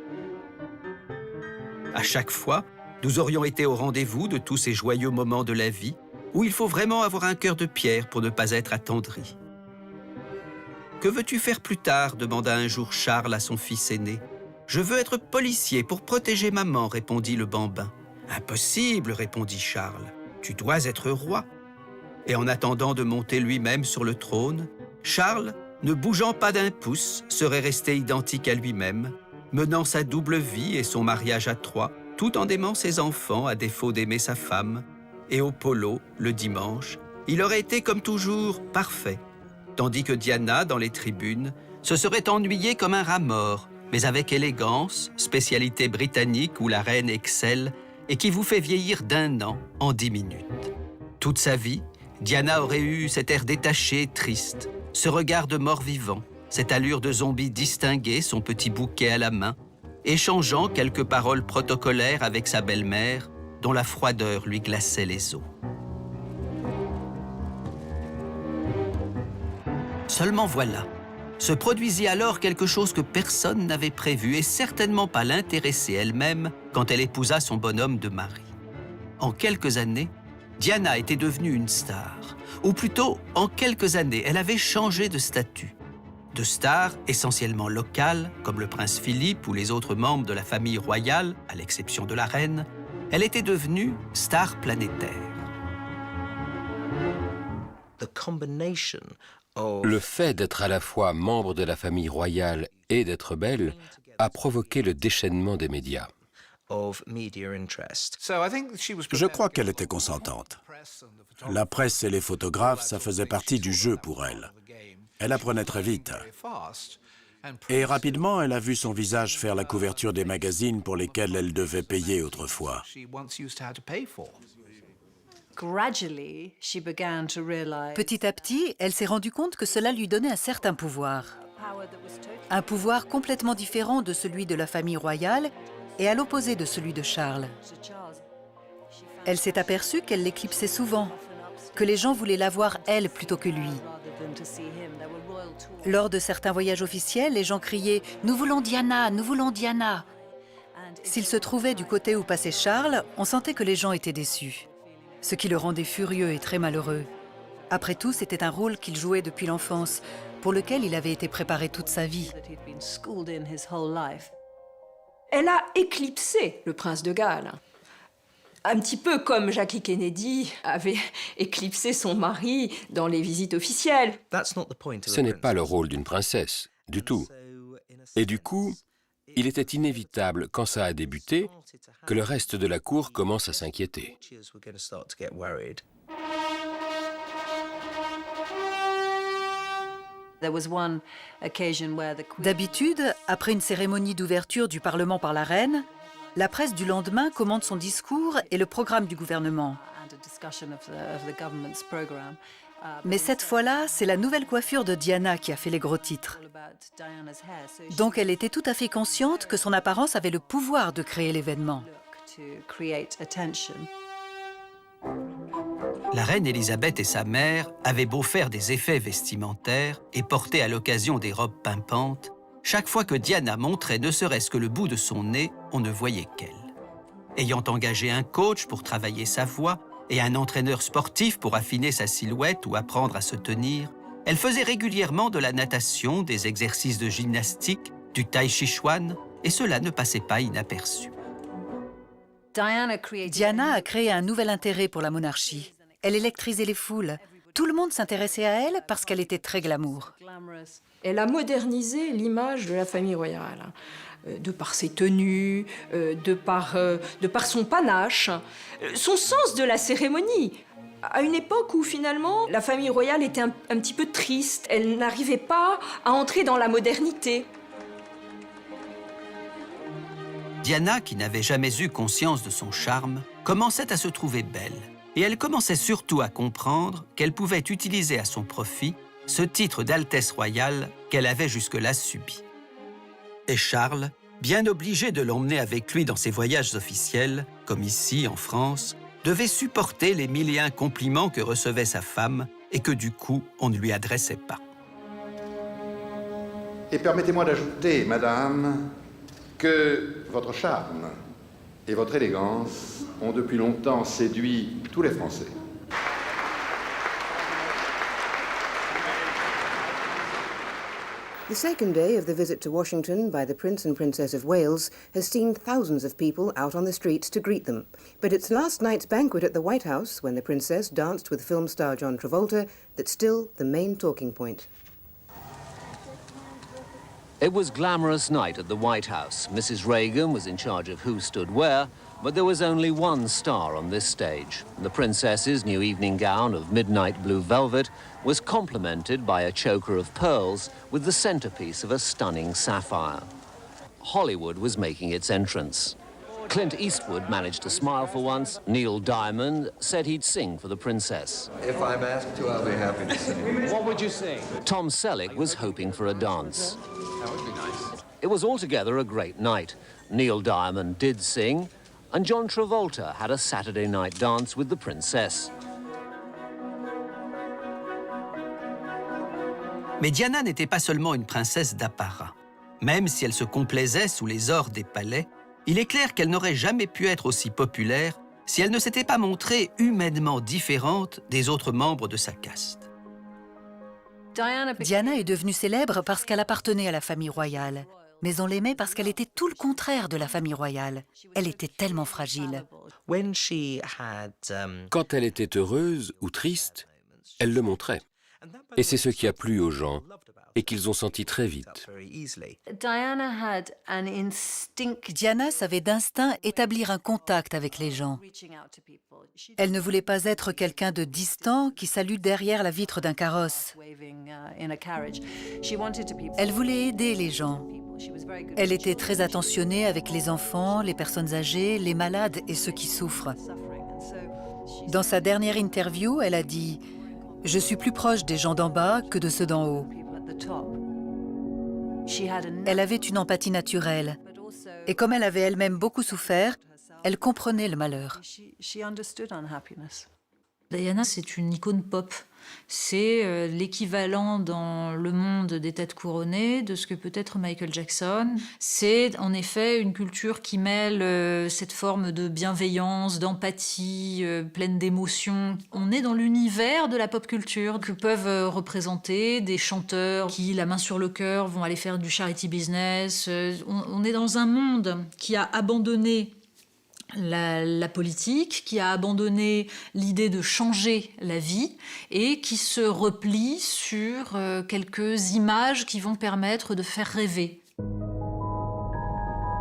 À chaque fois, nous aurions été au rendez-vous de tous ces joyeux moments de la vie où il faut vraiment avoir un cœur de pierre pour ne pas être attendri. « Que veux-tu faire plus tard » demanda un jour Charles à son fils aîné. « Je veux être policier pour protéger maman » répondit le bambin. « Impossible » répondit Charles. « Tu dois être roi. » Et en attendant de monter lui-même sur le trône, Charles, ne bougeant pas d'un pouce, serait resté identique à lui-même, menant sa double vie et son mariage à 3, tout en aimant ses enfants à défaut d'aimer sa femme, et au polo, le dimanche, il aurait été comme toujours parfait, tandis que Diana, dans les tribunes, se serait ennuyée comme un rat mort, mais avec élégance, spécialité britannique où la reine excelle et qui vous fait vieillir d'1 an en 10 minutes. Toute sa vie, Diana aurait eu cet air détaché et triste, ce regard de mort-vivant, cette allure de zombie distingué, son petit bouquet à la main, échangeant quelques paroles protocolaires avec sa belle-mère, dont la froideur lui glaçait les os. Seulement voilà, se produisit alors quelque chose que personne n'avait prévu et certainement pas l'intéressée elle-même quand elle épousa son bonhomme de mari. En quelques années, Diana était devenue une star, ou plutôt, en quelques années, elle avait changé de statut. De star essentiellement locale, comme le prince Philippe ou les autres membres de la famille royale, à l'exception de la reine, elle était devenue star planétaire. Le fait d'être à la fois membre de la famille royale et d'être belle a provoqué le déchaînement des médias. Je crois qu'elle était consentante. La presse et les photographes, ça faisait partie du jeu pour elle. Elle apprenait très vite. Et rapidement, elle a vu son visage faire la couverture des magazines pour lesquels elle devait payer autrefois. Petit à petit, elle s'est rendue compte que cela lui donnait un certain pouvoir. Un pouvoir complètement différent de celui de la famille royale et à l'opposé de celui de Charles. Elle s'est aperçue qu'elle l'éclipsait souvent, que les gens voulaient la voir elle plutôt que lui. Lors de certains voyages officiels, les gens criaient « Nous voulons Diana, nous voulons Diana !» S'il se trouvait du côté où passait Charles, on sentait que les gens étaient déçus, ce qui le rendait furieux et très malheureux. Après tout, c'était un rôle qu'il jouait depuis l'enfance, pour lequel il avait été préparé toute sa vie. Elle a éclipsé le prince de Galles. Un petit peu comme Jackie Kennedy avait éclipsé son mari dans les visites officielles. Ce n'est pas le rôle d'une princesse, du tout. Et du coup, il était inévitable, quand ça a débuté, que le reste de la cour commence à s'inquiéter. D'habitude, après une cérémonie d'ouverture du Parlement par la reine, la presse du lendemain commente son discours et le programme du gouvernement. Mais cette fois-là, c'est la nouvelle coiffure de Diana qui a fait les gros titres. Donc elle était tout à fait consciente que son apparence avait le pouvoir de créer l'événement. La reine Élisabeth et sa mère avaient beau faire des effets vestimentaires et porter à l'occasion des robes pimpantes, chaque fois que Diana montrait ne serait-ce que le bout de son nez, on ne voyait qu'elle. Ayant engagé un coach pour travailler sa voix et un entraîneur sportif pour affiner sa silhouette ou apprendre à se tenir, elle faisait régulièrement de la natation, des exercices de gymnastique, du tai chi chuan, et cela ne passait pas inaperçu. Diana a créé un nouvel intérêt pour la monarchie. Elle électrisait les foules. tout le monde s'intéressait à elle parce qu'elle était très glamour. Elle a modernisé l'image de la famille royale, de par ses tenues, de par son panache, son sens de la cérémonie. À une époque où finalement la famille royale était un petit peu triste, elle n'arrivait pas à entrer dans la modernité. Diana, qui n'avait jamais eu conscience de son charme, commençait à se trouver belle. Et elle commençait surtout à comprendre qu'elle pouvait utiliser à son profit ce titre d'Altesse royale qu'elle avait jusque-là subi. Et Charles, bien obligé de l'emmener avec lui dans ses voyages officiels, comme ici en France, devait supporter les 1001 compliments que recevait sa femme et que du coup, on ne lui adressait pas. Et permettez-moi d'ajouter, madame, que votre charme et votre élégance ont depuis longtemps séduit tous les Français. The second day of the visit to Washington by the Prince and Princess of Wales has seen thousands of people out on the streets to greet them. But it's last night's banquet at the White House, when the Princess danced with film star John Travolta, that's still the main talking point. It was glamorous night at the White House. Mrs. Reagan was in charge of who stood where, but there was only one star on this stage. The princess's new evening gown of midnight blue velvet was complemented by a choker of pearls with the centerpiece of a stunning sapphire. Hollywood was making its entrance. Clint Eastwood managed to smile for once. Neil Diamond said he'd sing for the princess. If I'm asked to, I'll be happy to sing. What would you sing? Tom Selleck was hoping for a dance. That would be nice. It was altogether a great night. Neil Diamond did sing, and John Travolta had a Saturday night dance with the princess. Mais Diana n'était pas seulement une princesse d'apparat. Même si elle se complaisait sous les ors des palais, il est clair qu'elle n'aurait jamais pu être aussi populaire si elle ne s'était pas montrée humainement différente des autres membres de sa caste. Diana est devenue célèbre parce qu'elle appartenait à la famille royale. Mais on l'aimait parce qu'elle était tout le contraire de la famille royale. Elle était tellement fragile. Quand elle était heureuse ou triste, elle le montrait. Et c'est ce qui a plu aux gens et qu'ils ont senti très vite. Diana savait d'instinct établir un contact avec les gens. Elle ne voulait pas être quelqu'un de distant qui salue derrière la vitre d'un carrosse. Elle voulait aider les gens. Elle était très attentionnée avec les enfants, les personnes âgées, les malades et ceux qui souffrent. Dans sa dernière interview, elle a dit « Je suis plus proche des gens d'en bas que de ceux d'en haut ». Elle avait une empathie naturelle. Et comme elle avait elle-même beaucoup souffert, elle comprenait le malheur. Diana, c'est une icône pop. C'est l'équivalent dans le monde des têtes couronnées de ce que peut être Michael Jackson. C'est en effet une culture qui mêle cette forme de bienveillance, d'empathie, pleine d'émotions. On est dans l'univers de la pop culture que peuvent représenter des chanteurs qui, la main sur le cœur, vont aller faire du charity business. On est dans un monde qui a abandonné la politique, qui a abandonné l'idée de changer la vie et qui se replie sur quelques images qui vont permettre de faire rêver.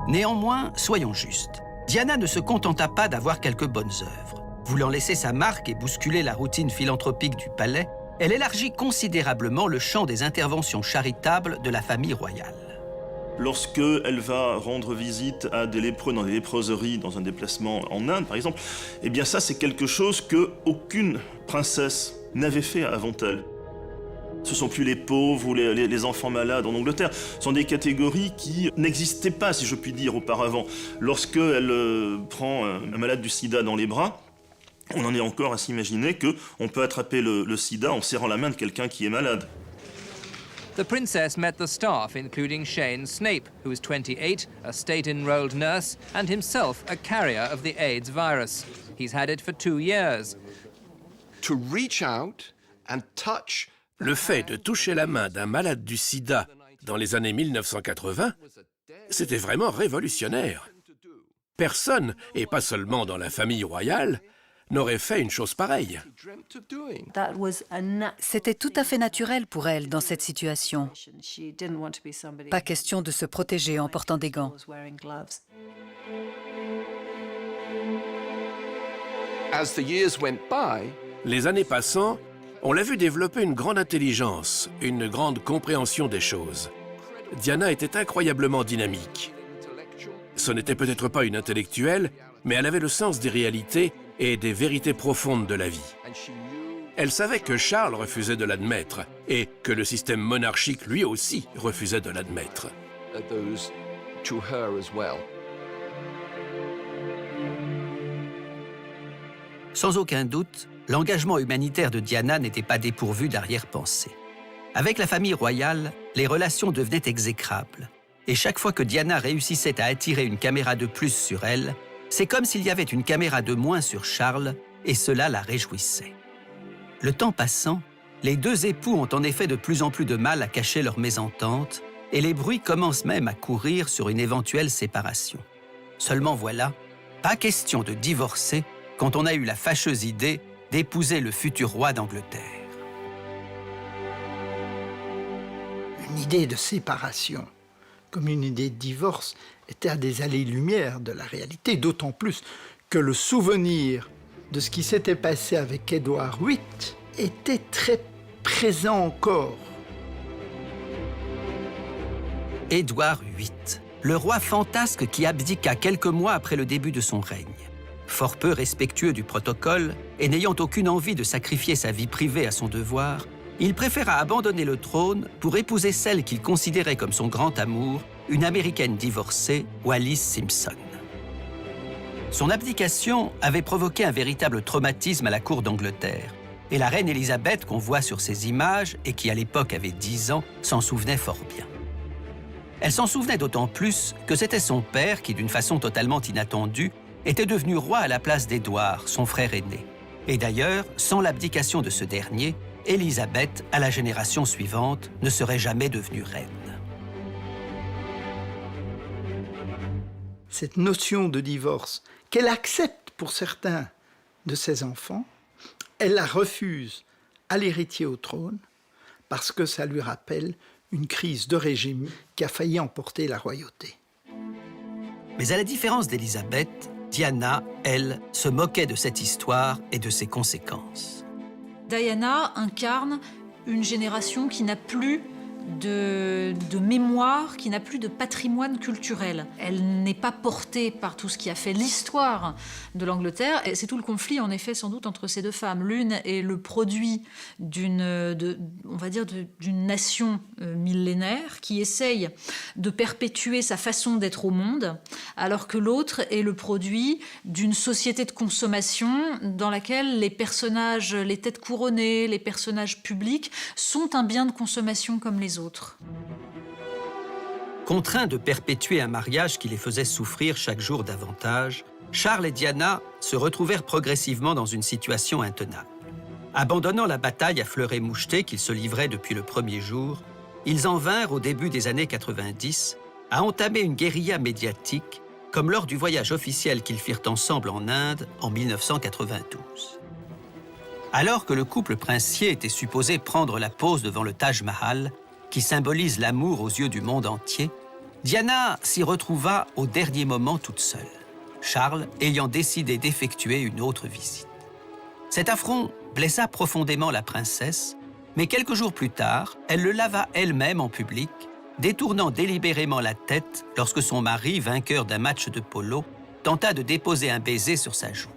Néanmoins, soyons justes, Diana ne se contenta pas d'avoir quelques bonnes œuvres. Voulant laisser sa marque et bousculer la routine philanthropique du palais, elle élargit considérablement le champ des interventions charitables de la famille royale. Lorsque elle va rendre visite à des lépreux dans des léproseries, dans un déplacement en Inde, par exemple, eh bien ça, c'est quelque chose qu'aucune princesse n'avait fait avant elle. Ce ne sont plus les pauvres ou les enfants malades en Angleterre. Ce sont des catégories qui n'existaient pas, si je puis dire, auparavant. Lorsqu'elle prend un malade du sida dans les bras, on en est encore à s'imaginer qu'on peut attraper le sida en serrant la main de quelqu'un qui est malade. The princess met the staff, including Shane Snape, who is 28, a state-enrolled nurse, and himself a carrier of the AIDS virus. He's had it for 2 years. To reach out and touch. Le fait de toucher la main d'un malade du sida dans les années 1980, c'était vraiment révolutionnaire. Personne, et pas seulement dans la famille royale, n'aurait fait une chose pareille. C'était tout à fait naturel pour elle dans cette situation. Pas question de se protéger en portant des gants. As the years went by, Les années passant, on l'a vu développer une grande intelligence, une grande compréhension des choses. Diana était incroyablement dynamique. Ce n'était peut-être pas une intellectuelle, mais elle avait le sens des réalités et des vérités profondes de la vie. Elle savait que Charles refusait de l'admettre et que le système monarchique lui aussi refusait de l'admettre. those to her as well. Sans aucun doute, l'engagement humanitaire de Diana n'était pas dépourvu d'arrière-pensée. Avec la famille royale, les relations devenaient exécrables. Et chaque fois que Diana réussissait à attirer une caméra de plus sur elle, c'est comme s'il y avait une caméra de moins sur Charles, et cela la réjouissait. Le temps passant, les deux époux ont en effet de plus en plus de mal à cacher leur mésentente, et les bruits commencent même à courir sur une éventuelle séparation. Seulement voilà, pas question de divorcer quand on a eu la fâcheuse idée d'épouser le futur roi d'Angleterre. Une idée de séparation, comme une idée de divorce, était à des allées-lumière de la réalité, d'autant plus que le souvenir de ce qui s'était passé avec Édouard VIII était très présent encore. Édouard VIII, le roi fantasque qui abdiqua quelques mois après le début de son règne. Fort peu respectueux du protocole et n'ayant aucune envie de sacrifier sa vie privée à son devoir, il préféra abandonner le trône pour épouser celle qu'il considérait comme son grand amour, une Américaine divorcée, Wallis Simpson. Son abdication avait provoqué un véritable traumatisme à la cour d'Angleterre, et la reine Élisabeth qu'on voit sur ces images, et qui à l'époque avait 10 ans, s'en souvenait fort bien. Elle s'en souvenait d'autant plus que c'était son père qui, d'une façon totalement inattendue, était devenu roi à la place d'Édouard, son frère aîné. Et d'ailleurs, sans l'abdication de ce dernier, Élisabeth, à la génération suivante, ne serait jamais devenue reine. Cette notion de divorce, qu'elle accepte pour certains de ses enfants, elle la refuse à l'héritier au trône parce que ça lui rappelle une crise de régime qui a failli emporter la royauté. Mais à la différence d'Élisabeth, Diana, elle, se moquait de cette histoire et de ses conséquences. Diana incarne une génération qui n'a plus de mémoire, qui n'a plus de patrimoine culturel. Elle n'est pas portée par tout ce qui a fait l'histoire de l'Angleterre. Et c'est tout le conflit, en effet, sans doute, entre ces deux femmes. L'une est le produit d'une nation millénaire qui essaye de perpétuer sa façon d'être au monde, alors que l'autre est le produit d'une société de consommation dans laquelle les personnages, les têtes couronnées, les personnages publics sont un bien de consommation comme les autres. Contraints de perpétuer un mariage qui les faisait souffrir chaque jour davantage, Charles et Diana se retrouvèrent progressivement dans une situation intenable. Abandonnant la bataille à fleuret et moucheté qu'ils se livraient depuis le premier jour, ils en vinrent au début des années 90 à entamer une guérilla médiatique, comme lors du voyage officiel qu'ils firent ensemble en Inde en 1992. Alors que le couple princier était supposé prendre la pose devant le Taj Mahal, qui symbolise l'amour aux yeux du monde entier, Diana s'y retrouva au dernier moment toute seule, Charles ayant décidé d'effectuer une autre visite. Cet affront blessa profondément la princesse, mais quelques jours plus tard, elle le lava elle-même en public, détournant délibérément la tête lorsque son mari, vainqueur d'un match de polo, tenta de déposer un baiser sur sa joue.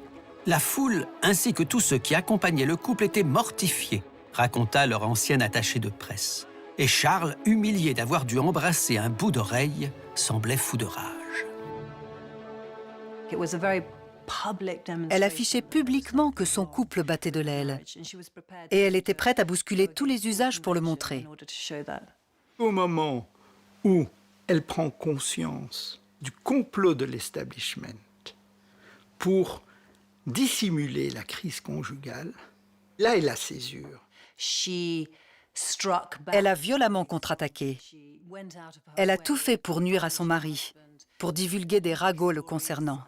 La foule, ainsi que tous ceux qui accompagnaient le couple, étaient mortifiés, raconta leur ancienne attachée de presse. Et Charles, humilié d'avoir dû embrasser un bout d'oreille, semblait fou de rage. Elle affichait publiquement que son couple battait de l'aile. Et elle était prête à bousculer tous les usages pour le montrer. Au moment où elle prend conscience du complot de l'establishment pour dissimuler la crise conjugale, là est la césure. Elle a violemment contre-attaqué. Elle a tout fait pour nuire à son mari, pour divulguer des ragots le concernant.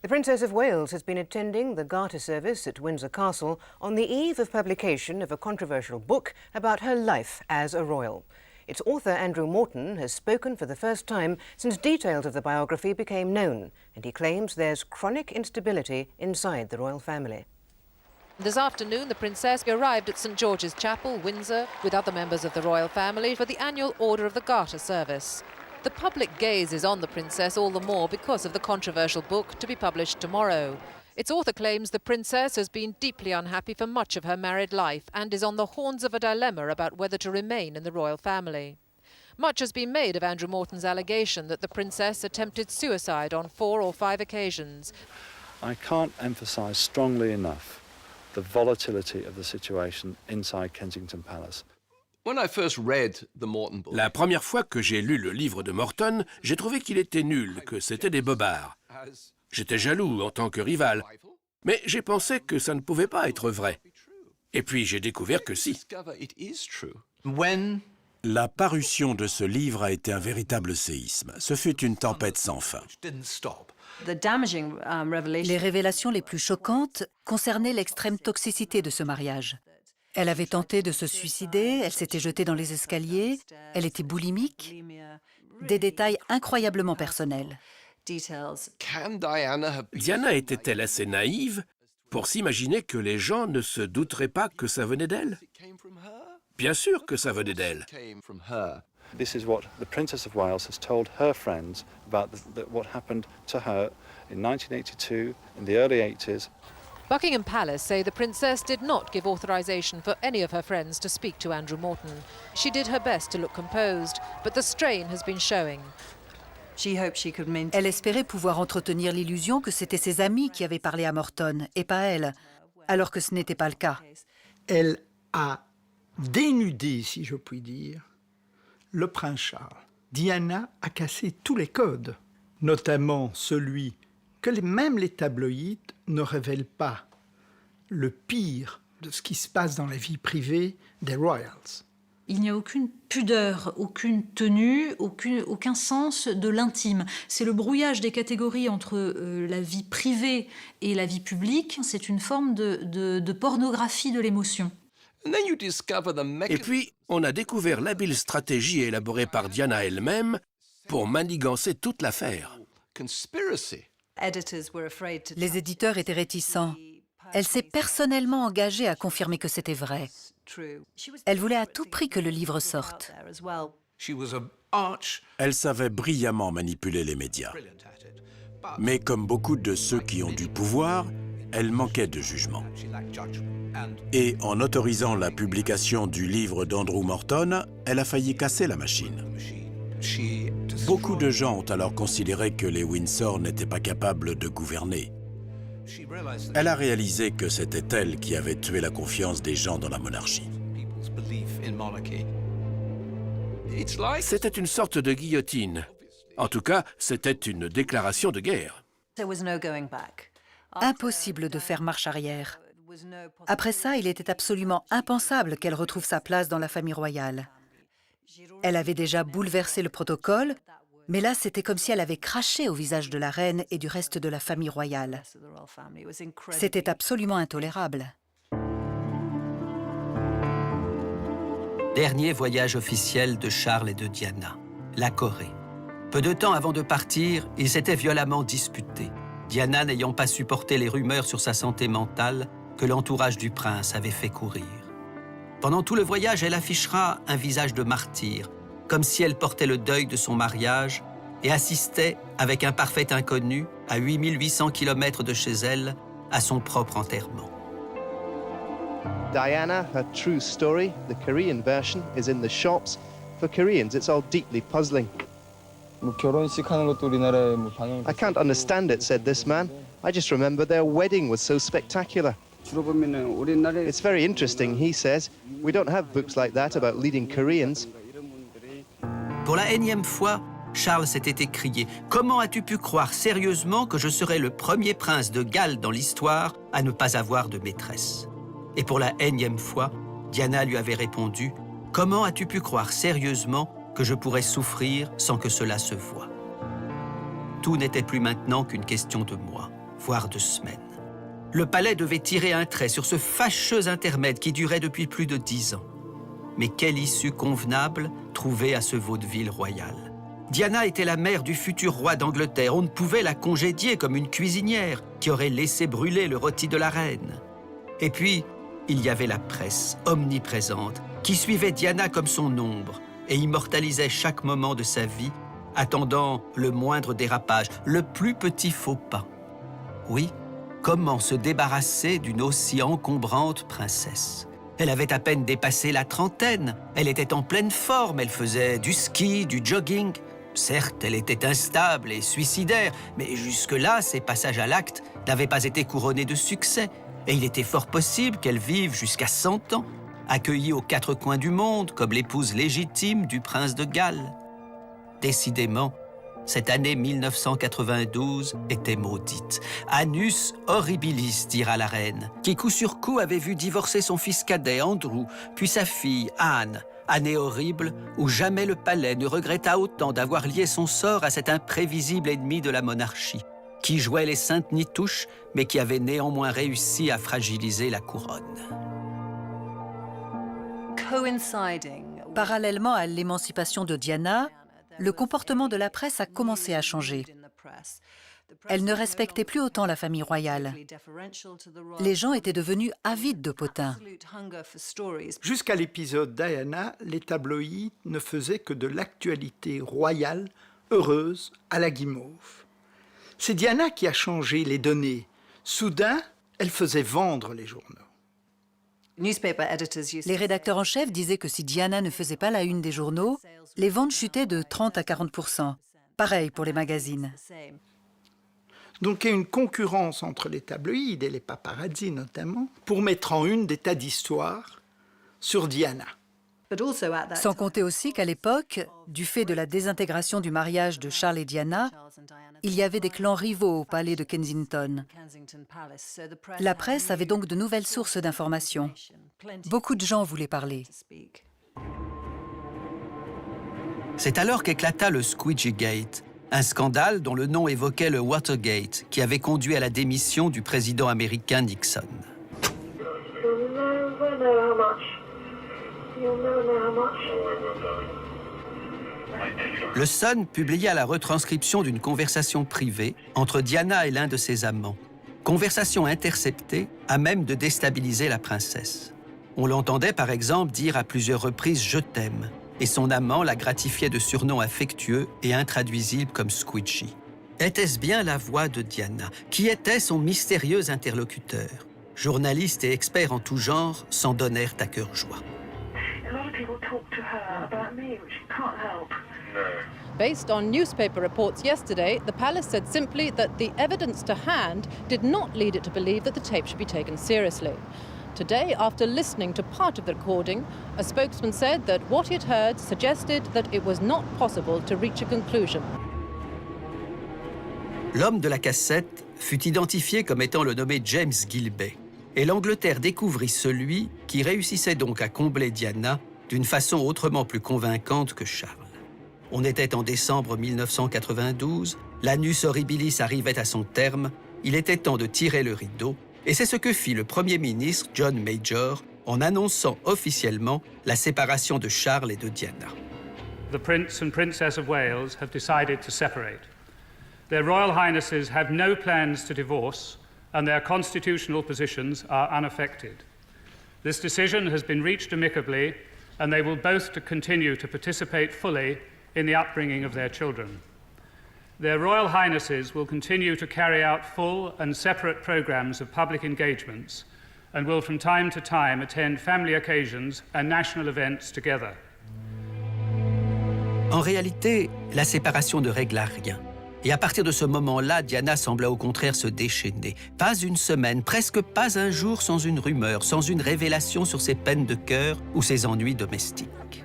The Princess of Wales has been attending the Garter service at Windsor Castle on the eve of publication of a controversial book about her life as a royal. Its author, Andrew Morton, has spoken for the first time since details of the biography became known, and he claims there's chronic instability inside the royal family. This afternoon, the Princess arrived at St George's Chapel, Windsor, with other members of the royal family for the annual Order of the Garter service. The public gaze is on the Princess all the more because of the controversial book to be published tomorrow. Its author claims the Princess has been deeply unhappy for much of her married life and is on the horns of a dilemma about whether to remain in the royal family. Much has been made of Andrew Morton's allegation that the Princess attempted suicide on 4 or 5 occasions. I can't emphasise strongly enough the volatility of the situation inside Kensington Palace. When I first read the Morton book, La première fois que j'ai lu le livre de Morton, j'ai trouvé qu'il était nul, que c'était des bobards. J'étais jaloux en tant que rival, mais j'ai pensé que ça ne pouvait pas être vrai. Et puis j'ai découvert que si. La parution de ce livre a été un véritable séisme. Ce fut une tempête sans fin. Les révélations les plus choquantes concernaient l'extrême toxicité de ce mariage. Elle avait tenté de se suicider, elle s'était jetée dans les escaliers, elle était boulimique. Des détails incroyablement personnels. Diana était-elle assez naïve pour s'imaginer que les gens ne se douteraient pas que ça venait d'elle? Bien sûr que ça venait d'elle. This is what the Princess of Wales has told her friends about what happened to her in 1982, in the early 80s. Buckingham Palace say the Princess did not give authorization for any of her friends to speak to Andrew Morton. She did her best to look composed, but the strain has been showing. Elle espérait pouvoir entretenir l'illusion que c'était ses amis qui avaient parlé à Morton, et pas elle, alors que ce n'était pas le cas. Elle a dénudé, si je puis dire, le prince Charles. Diana a cassé tous les codes, notamment celui que même les tabloïds ne révèlent pas, le pire de ce qui se passe dans la vie privée des royals. Il n'y a aucune pudeur, aucune tenue, aucun sens de l'intime. C'est le brouillage des catégories entre la vie privée et la vie publique. C'est une forme de pornographie de l'émotion. Et puis, on a découvert l'habile stratégie élaborée par Diana elle-même pour manigancer toute l'affaire. Les éditeurs étaient réticents. Elle s'est personnellement engagée à confirmer que c'était vrai. Elle voulait à tout prix que le livre sorte. Elle savait brillamment manipuler les médias. Mais comme beaucoup de ceux qui ont du pouvoir, elle manquait de jugement. Et en autorisant la publication du livre d'Andrew Morton, elle a failli casser la machine. Beaucoup de gens ont alors considéré que les Windsor n'étaient pas capables de gouverner. Elle a réalisé que c'était elle qui avait tué la confiance des gens dans la monarchie. C'était une sorte de guillotine. En tout cas, c'était une déclaration de guerre. Impossible de faire marche arrière. Après ça, il était absolument impensable qu'elle retrouve sa place dans la famille royale. Elle avait déjà bouleversé le protocole, mais là, c'était comme si elle avait craché au visage de la reine et du reste de la famille royale. C'était absolument intolérable. Dernier voyage officiel de Charles et de Diana, la Corée. Peu de temps avant de partir, ils s'étaient violemment disputés, Diana n'ayant pas supporté les rumeurs sur sa santé mentale que l'entourage du prince avait fait courir. Pendant tout le voyage, elle affichera un visage de martyr, comme si elle portait le deuil de son mariage et assistait, avec un parfait inconnu, à 8800 km de chez elle, à son propre enterrement. Diana, her true story, the Korean version, is in the shops. For Koreans, it's all deeply puzzling. I can't understand it, said this man. I just remember their wedding was so spectacular. It's very interesting, he says. We don't have books like that about leading Koreans. Pour la énième fois, Charles s'était écrié « Comment as-tu pu croire sérieusement que je serais le premier prince de Galles dans l'histoire à ne pas avoir de maîtresse ?» Et pour la énième fois, Diana lui avait répondu « Comment as-tu pu croire sérieusement que je pourrais souffrir sans que cela se voie ?» Tout n'était plus maintenant qu'une question de moi. voire de semaines. Le palais devait tirer un trait sur ce fâcheux intermède qui durait depuis plus de 10 ans. Mais quelle issue convenable trouver à ce vaudeville royal. Diana était la mère du futur roi d'Angleterre. On ne pouvait la congédier comme une cuisinière qui aurait laissé brûler le rôti de la reine. Et puis, il y avait la presse, omniprésente, qui suivait Diana comme son ombre et immortalisait chaque moment de sa vie, attendant le moindre dérapage, le plus petit faux pas. Oui, comment se débarrasser d'une aussi encombrante princesse? Elle avait à peine dépassé la trentaine, elle était en pleine forme, elle faisait du ski, du jogging. Certes, elle était instable et suicidaire, mais jusque-là, ses passages à l'acte n'avaient pas été couronnés de succès. Et il était fort possible qu'elle vive jusqu'à 100 ans, accueillie aux 4 coins du monde comme l'épouse légitime du prince de Galles. Décidément, cette année 1992 était maudite. Annus horribilis, dira la reine, qui coup sur coup avait vu divorcer son fils cadet Andrew, puis sa fille Anne. Année horrible où jamais le palais ne regretta autant d'avoir lié son sort à cet imprévisible ennemi de la monarchie, qui jouait les saintes nitouches, mais qui avait néanmoins réussi à fragiliser la couronne. Parallèlement à l'émancipation de Diana, le comportement de la presse a commencé à changer. Elle ne respectait plus autant la famille royale. Les gens étaient devenus avides de potins. Jusqu'à l'épisode Diana, les tabloïds ne faisaient que de l'actualité royale, heureuse, à la guimauve. C'est Diana qui a changé les données. Soudain, elle faisait vendre les journaux. Les rédacteurs en chef disaient que si Diana ne faisait pas la une des journaux, les ventes chutaient de 30 à 40%. Pareil pour les magazines. Donc il y a une concurrence entre les tabloïds et les paparazzi notamment pour mettre en une des tas d'histoires sur Diana. Sans compter aussi qu'à l'époque, du fait de la désintégration du mariage de Charles et Diana, il y avait des clans rivaux au palais de Kensington. La presse avait donc de nouvelles sources d'informations. Beaucoup de gens voulaient parler. C'est alors qu'éclata le Squeegee Gate, un scandale dont le nom évoquait le Watergate, qui avait conduit à la démission du président américain Nixon. Le Sun publia la retranscription d'une conversation privée entre Diana et l'un de ses amants. Conversation interceptée à même de déstabiliser la princesse. On l'entendait par exemple dire à plusieurs reprises « je t'aime » et son amant la gratifiait de surnoms affectueux et intraduisibles comme Squeegee. Était-ce bien la voix de Diana? Qui était son mystérieux interlocuteur? Journalistes et experts en tout genre s'en donnèrent à cœur joie. Based on newspaper reports yesterday, the palace said simply that the evidence to hand did not lead it to believe that the tape should be taken seriously. Today, after listening to part of the recording, a spokesman said that what he'd heard suggested that it was not possible to reach a conclusion. L'homme de la cassette fut identifié comme étant le nommé James Gilbey, et l'Angleterre découvrit celui qui réussissait donc à combler Diana d'une façon autrement plus convaincante que Charles. On était en décembre 1992, l'annus horribilis arrivait à son terme, il était temps de tirer le rideau, et c'est ce que fit le Premier ministre John Major en annonçant officiellement la séparation de Charles et de Diana. The Prince and Princess of Wales have decided to separate. Their Royal Highnesses have no plans to divorce, and their constitutional positions are unaffected. This decision has been reached amicably, and they will both continue to participate fully in the upbringing of their children. Their Royal Highnesses will continue to carry out full and separate programs of public engagements and will from time to time attend family occasions and national events together. En réalité, la séparation ne régla rien. Et à partir de ce moment-là, Diana sembla au contraire se déchaîner. Pas une semaine, presque pas un jour sans une rumeur, sans une révélation sur ses peines de cœur ou ses ennuis domestiques.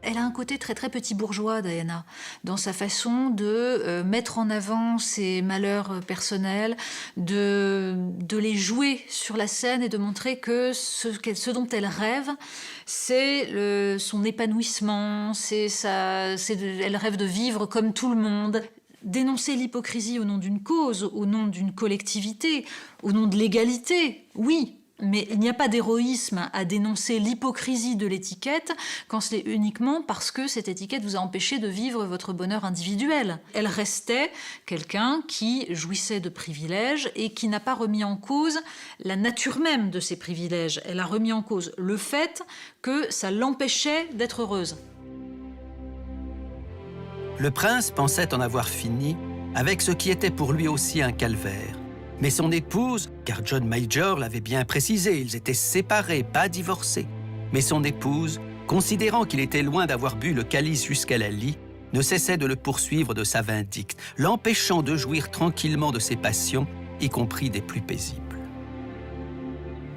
Elle a un côté très très petit bourgeois, Diana, dans sa façon de mettre en avant ses malheurs personnels, de les jouer sur la scène et de montrer que ce dont elle rêve, c'est son épanouissement, elle rêve de vivre comme tout le monde. Dénoncer l'hypocrisie au nom d'une cause, au nom d'une collectivité, au nom de l'égalité, oui. Mais il n'y a pas d'héroïsme à dénoncer l'hypocrisie de l'étiquette quand c'est uniquement parce que cette étiquette vous a empêché de vivre votre bonheur individuel. Elle restait quelqu'un qui jouissait de privilèges et qui n'a pas remis en cause la nature même de ces privilèges. Elle a remis en cause le fait que ça l'empêchait d'être heureuse. Le prince pensait en avoir fini avec ce qui était pour lui aussi un calvaire. Mais son épouse, car John Major l'avait bien précisé, ils étaient séparés, pas divorcés. Mais son épouse, considérant qu'il était loin d'avoir bu le calice jusqu'à la lie, ne cessait de le poursuivre de sa vindicte, l'empêchant de jouir tranquillement de ses passions, y compris des plus paisibles.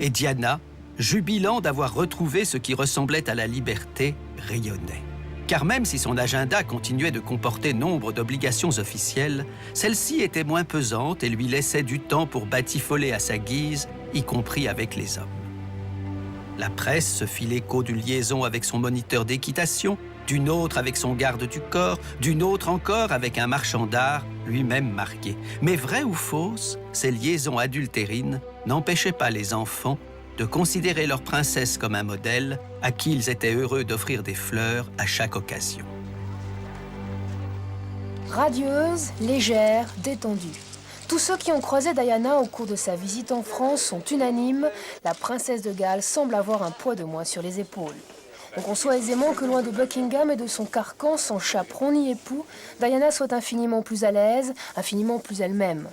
Et Diana, jubilant d'avoir retrouvé ce qui ressemblait à la liberté, rayonnait. Car même si son agenda continuait de comporter nombre d'obligations officielles, celle-ci était moins pesante et lui laissait du temps pour batifoler à sa guise, y compris avec les hommes. La presse se fit l'écho d'une liaison avec son moniteur d'équitation, d'une autre avec son garde du corps, d'une autre encore avec un marchand d'art, lui-même marié. Mais vraies ou fausses, ces liaisons adultérines n'empêchaient pas les enfants de considérer leur princesse comme un modèle à qui ils étaient heureux d'offrir des fleurs à chaque occasion. Radieuse, légère, détendue. Tous ceux qui ont croisé Diana au cours de sa visite en France sont unanimes, la princesse de Galles semble avoir un poids de moins sur les épaules. On conçoit aisément que loin de Buckingham et de son carcan sans chaperon ni époux, Diana soit infiniment plus à l'aise, infiniment plus elle-même.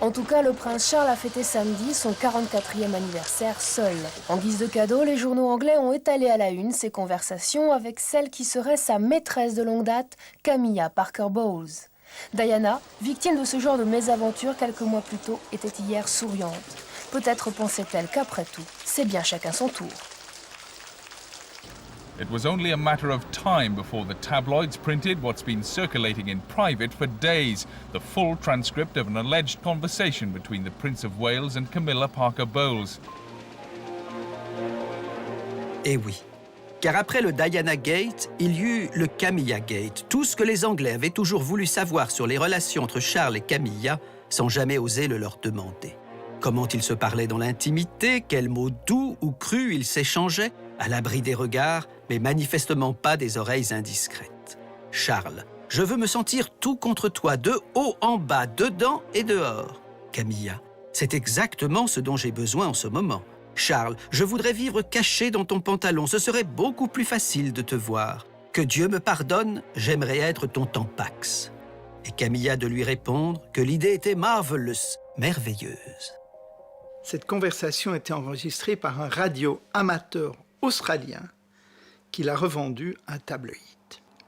En tout cas, le prince Charles a fêté samedi son 44e anniversaire seul. En guise de cadeau, les journaux anglais ont étalé à la une ses conversations avec celle qui serait sa maîtresse de longue date, Camilla Parker Bowles. Diana, victime de ce genre de mésaventure quelques mois plus tôt, était hier souriante. Peut-être pensait-elle qu'après tout, c'est bien chacun son tour. It was only a matter of time before the tabloids printed what's been circulating in private for days, the full transcript of an alleged conversation between the Prince of Wales and Camilla Parker Bowles. Eh oui, car après le Diana Gate, il y eut le Camilla Gate, tout ce que les Anglais avaient toujours voulu savoir sur les relations entre Charles et Camilla, sans jamais oser le leur demander. Comment ils se parlaient dans l'intimité, quels mots doux ou crus ils s'échangeaient, à l'abri des regards, mais manifestement pas des oreilles indiscrètes. Charles, je veux me sentir tout contre toi, de haut en bas, dedans et dehors. Camilla, c'est exactement ce dont j'ai besoin en ce moment. Charles, je voudrais vivre caché dans ton pantalon, ce serait beaucoup plus facile de te voir. Que Dieu me pardonne, j'aimerais être ton Tampax. Et Camilla de lui répondre que l'idée était marvelous, merveilleuse. Cette conversation était enregistrée par un radio amateur australien qui l'a revendu à un tabloïd.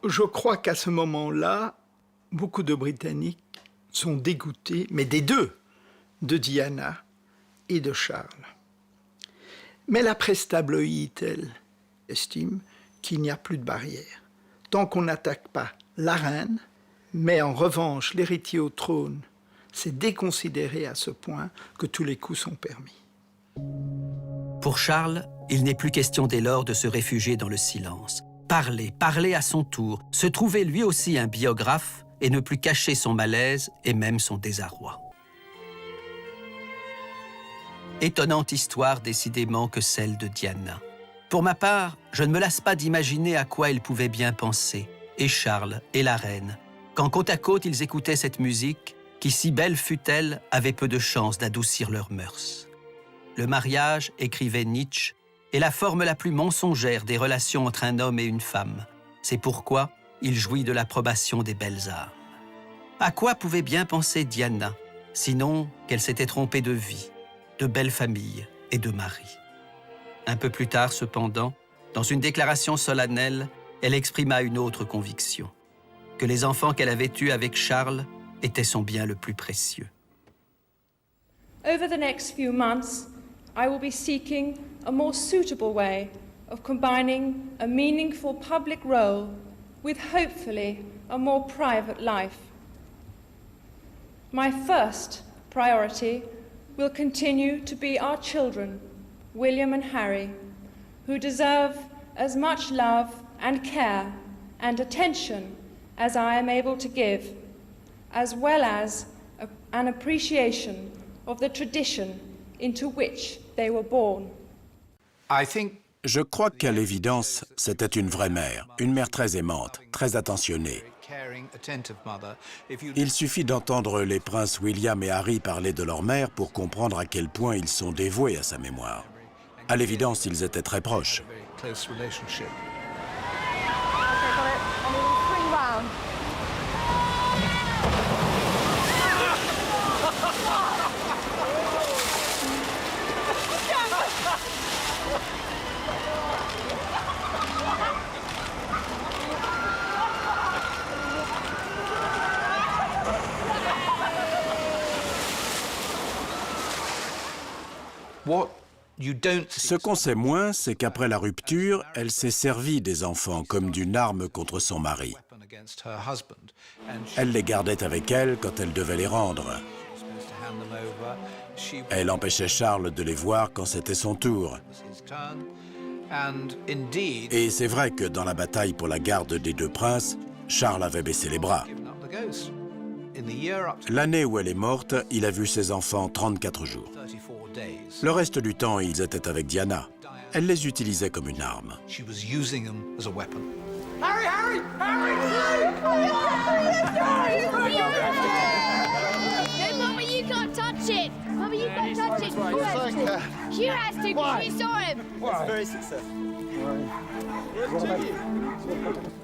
Je crois qu'à ce moment-là, beaucoup de Britanniques sont dégoûtés, mais des deux, de Diana et de Charles. Mais la presse tabloïde, elle, estime qu'il n'y a plus de barrière. Tant qu'on n'attaque pas la reine, mais en revanche l'héritier au trône, c'est déconsidéré à ce point que tous les coups sont permis. Pour Charles, il n'est plus question dès lors de se réfugier dans le silence. Parler à son tour, se trouver lui aussi un biographe et ne plus cacher son malaise et même son désarroi. Étonnante histoire décidément que celle de Diana. Pour ma part, je ne me lasse pas d'imaginer à quoi elle pouvait bien penser, et Charles et la reine, quand côte à côte ils écoutaient cette musique, qui si belle fût-elle, avait peu de chance d'adoucir leurs mœurs. Le mariage, écrivait Nietzsche, est la forme la plus mensongère des relations entre un homme et une femme. C'est pourquoi il jouit de l'approbation des belles âmes. À quoi pouvait bien penser Diana, sinon qu'elle s'était trompée de vie, de belle famille et de mari? Un peu plus tard, cependant, dans une déclaration solennelle, elle exprima une autre conviction, que les enfants qu'elle avait eus avec Charles étaient son bien le plus précieux. Over the next few months, I will be seeking a more suitable way of combining a meaningful public role with hopefully a more private life. My first priority will continue to be our children, William and Harry, who deserve as much love and care and attention as I am able to give, as well as an appreciation of the tradition into which they were born. Je crois qu'à l'évidence, c'était une vraie mère, une mère très aimante, très attentionnée. Il suffit d'entendre les princes William et Harry parler de leur mère pour comprendre à quel point ils sont dévoués à sa mémoire. À l'évidence, ils étaient très proches. Ce qu'on sait moins, c'est qu'après la rupture, elle s'est servie des enfants comme d'une arme contre son mari. Elle les gardait avec elle quand elle devait les rendre. Elle empêchait Charles de les voir quand c'était son tour. Et c'est vrai que dans la bataille pour la garde des deux princes, Charles avait baissé les bras. L'année où elle est morte, il a vu ses enfants 34 jours. Le reste du temps, ils étaient avec Diana. Elle les utilisait comme une arme. Harry! No, Mama, you can't touch it! Mama, you can't touch it! Q has to, because you saw him! It's very successful.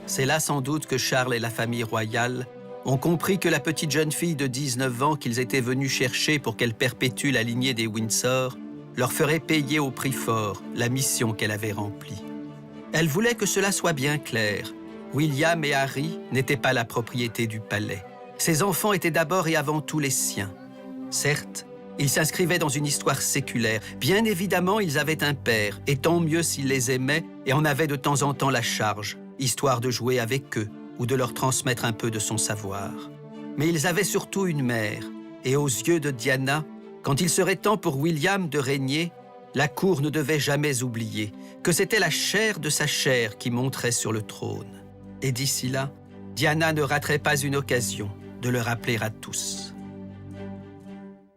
C'est là sans doute que Charles et la famille royale ont compris que la petite jeune fille de 19 ans qu'ils étaient venus chercher pour qu'elle perpétue la lignée des Windsor leur ferait payer au prix fort la mission qu'elle avait remplie. Elle voulait que cela soit bien clair. William et Harry n'étaient pas la propriété du palais. Ses enfants étaient d'abord et avant tout les siens. Certes, ils s'inscrivaient dans une histoire séculaire. Bien évidemment, ils avaient un père, et tant mieux s'ils les aimaient et en avaient de temps en temps la charge, histoire de jouer avec eux ou de leur transmettre un peu de son savoir. Mais ils avaient surtout une mère, et aux yeux de Diana, quand il serait temps pour William de régner, la cour ne devait jamais oublier que c'était la chair de sa chair qui monterait sur le trône. Et d'ici là, Diana ne raterait pas une occasion de le rappeler à tous.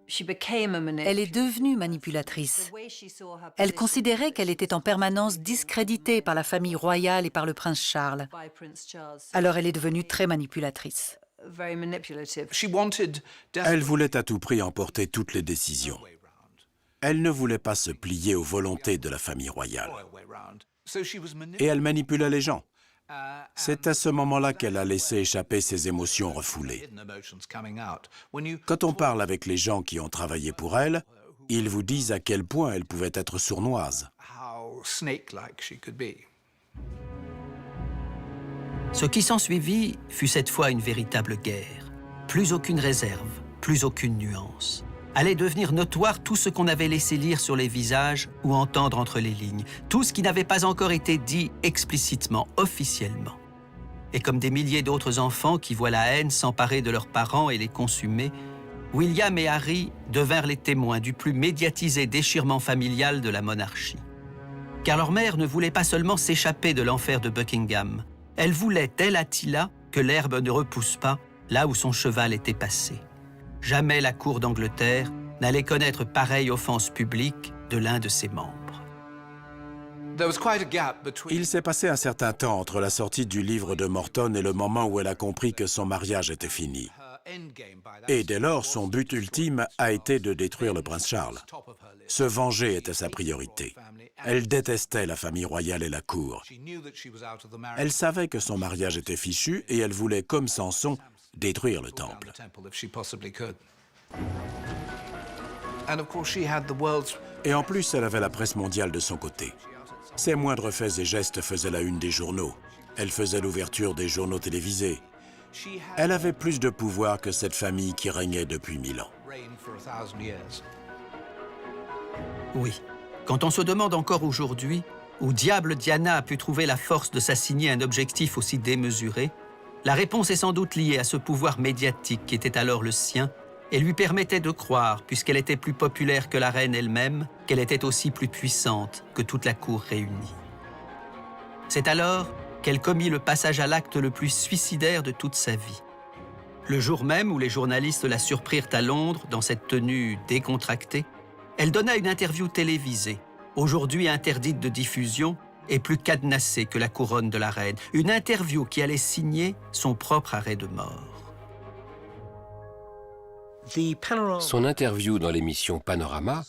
Elle est devenue manipulatrice. Elle considérait qu'elle était en permanence discréditée par la famille royale et par le prince Charles. Alors elle est devenue très manipulatrice. Elle voulait à tout prix emporter toutes les décisions. Elle ne voulait pas se plier aux volontés de la famille royale. Et elle manipulait les gens. C'est à ce moment-là qu'elle a laissé échapper ses émotions refoulées. Quand on parle avec les gens qui ont travaillé pour elle, ils vous disent à quel point elle pouvait être sournoise. Ce qui s'ensuivit fut cette fois une véritable guerre. Plus aucune réserve, plus aucune nuance. Allait devenir notoire tout ce qu'on avait laissé lire sur les visages ou entendre entre les lignes, tout ce qui n'avait pas encore été dit explicitement, officiellement. Et comme des milliers d'autres enfants qui voient la haine s'emparer de leurs parents et les consumer, William et Harry devinrent les témoins du plus médiatisé déchirement familial de la monarchie. Car leur mère ne voulait pas seulement s'échapper de l'enfer de Buckingham, elle voulait, telle Attila, que l'herbe ne repousse pas là où son cheval était passé. Jamais la cour d'Angleterre n'allait connaître pareille offense publique de l'un de ses membres. Il s'est passé un certain temps entre la sortie du livre de Morton et le moment où elle a compris que son mariage était fini. Et dès lors, son but ultime a été de détruire le prince Charles. Se venger était sa priorité. Elle détestait la famille royale et la cour. Elle savait que son mariage était fichu et elle voulait, comme Samson, détruire le temple. Et en plus, elle avait la presse mondiale de son côté. Ses moindres faits et gestes faisaient la une des journaux. Elle faisait l'ouverture des journaux télévisés. Elle avait plus de pouvoir que cette famille qui régnait depuis 1000 ans. Oui, quand on se demande encore aujourd'hui où diable Diana a pu trouver la force de s'assigner un objectif aussi démesuré, la réponse est sans doute liée à ce pouvoir médiatique qui était alors le sien et lui permettait de croire, puisqu'elle était plus populaire que la reine elle-même, qu'elle était aussi plus puissante que toute la cour réunie. C'est alors qu'elle commit le passage à l'acte le plus suicidaire de toute sa vie. Le jour même où les journalistes la surprirent à Londres, dans cette tenue décontractée, elle donna une interview télévisée, aujourd'hui interdite de diffusion et plus cadenassée que la couronne de la reine. Une interview qui allait signer son propre arrêt de mort. Son interview dans l'émission Panorama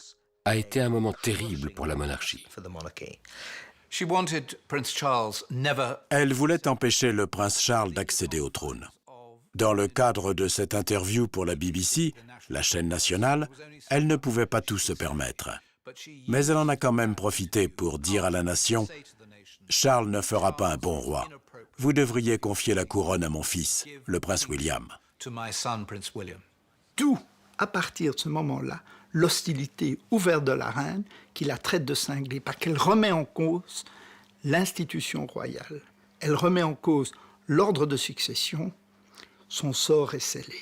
a été un moment terrible pour la monarchie. Elle voulait empêcher le prince Charles d'accéder au trône. Dans le cadre de cette interview pour la BBC, la chaîne nationale, elle ne pouvait pas tout se permettre. Mais elle en a quand même profité pour dire à la nation « Charles ne fera pas un bon roi. Vous devriez confier la couronne à mon fils, le prince William. » D'où, à partir de ce moment-là, l'hostilité ouverte de la reine qui la traite de cinglée, parce qu'elle remet en cause l'institution royale. Elle remet en cause l'ordre de succession. Son sort est scellé.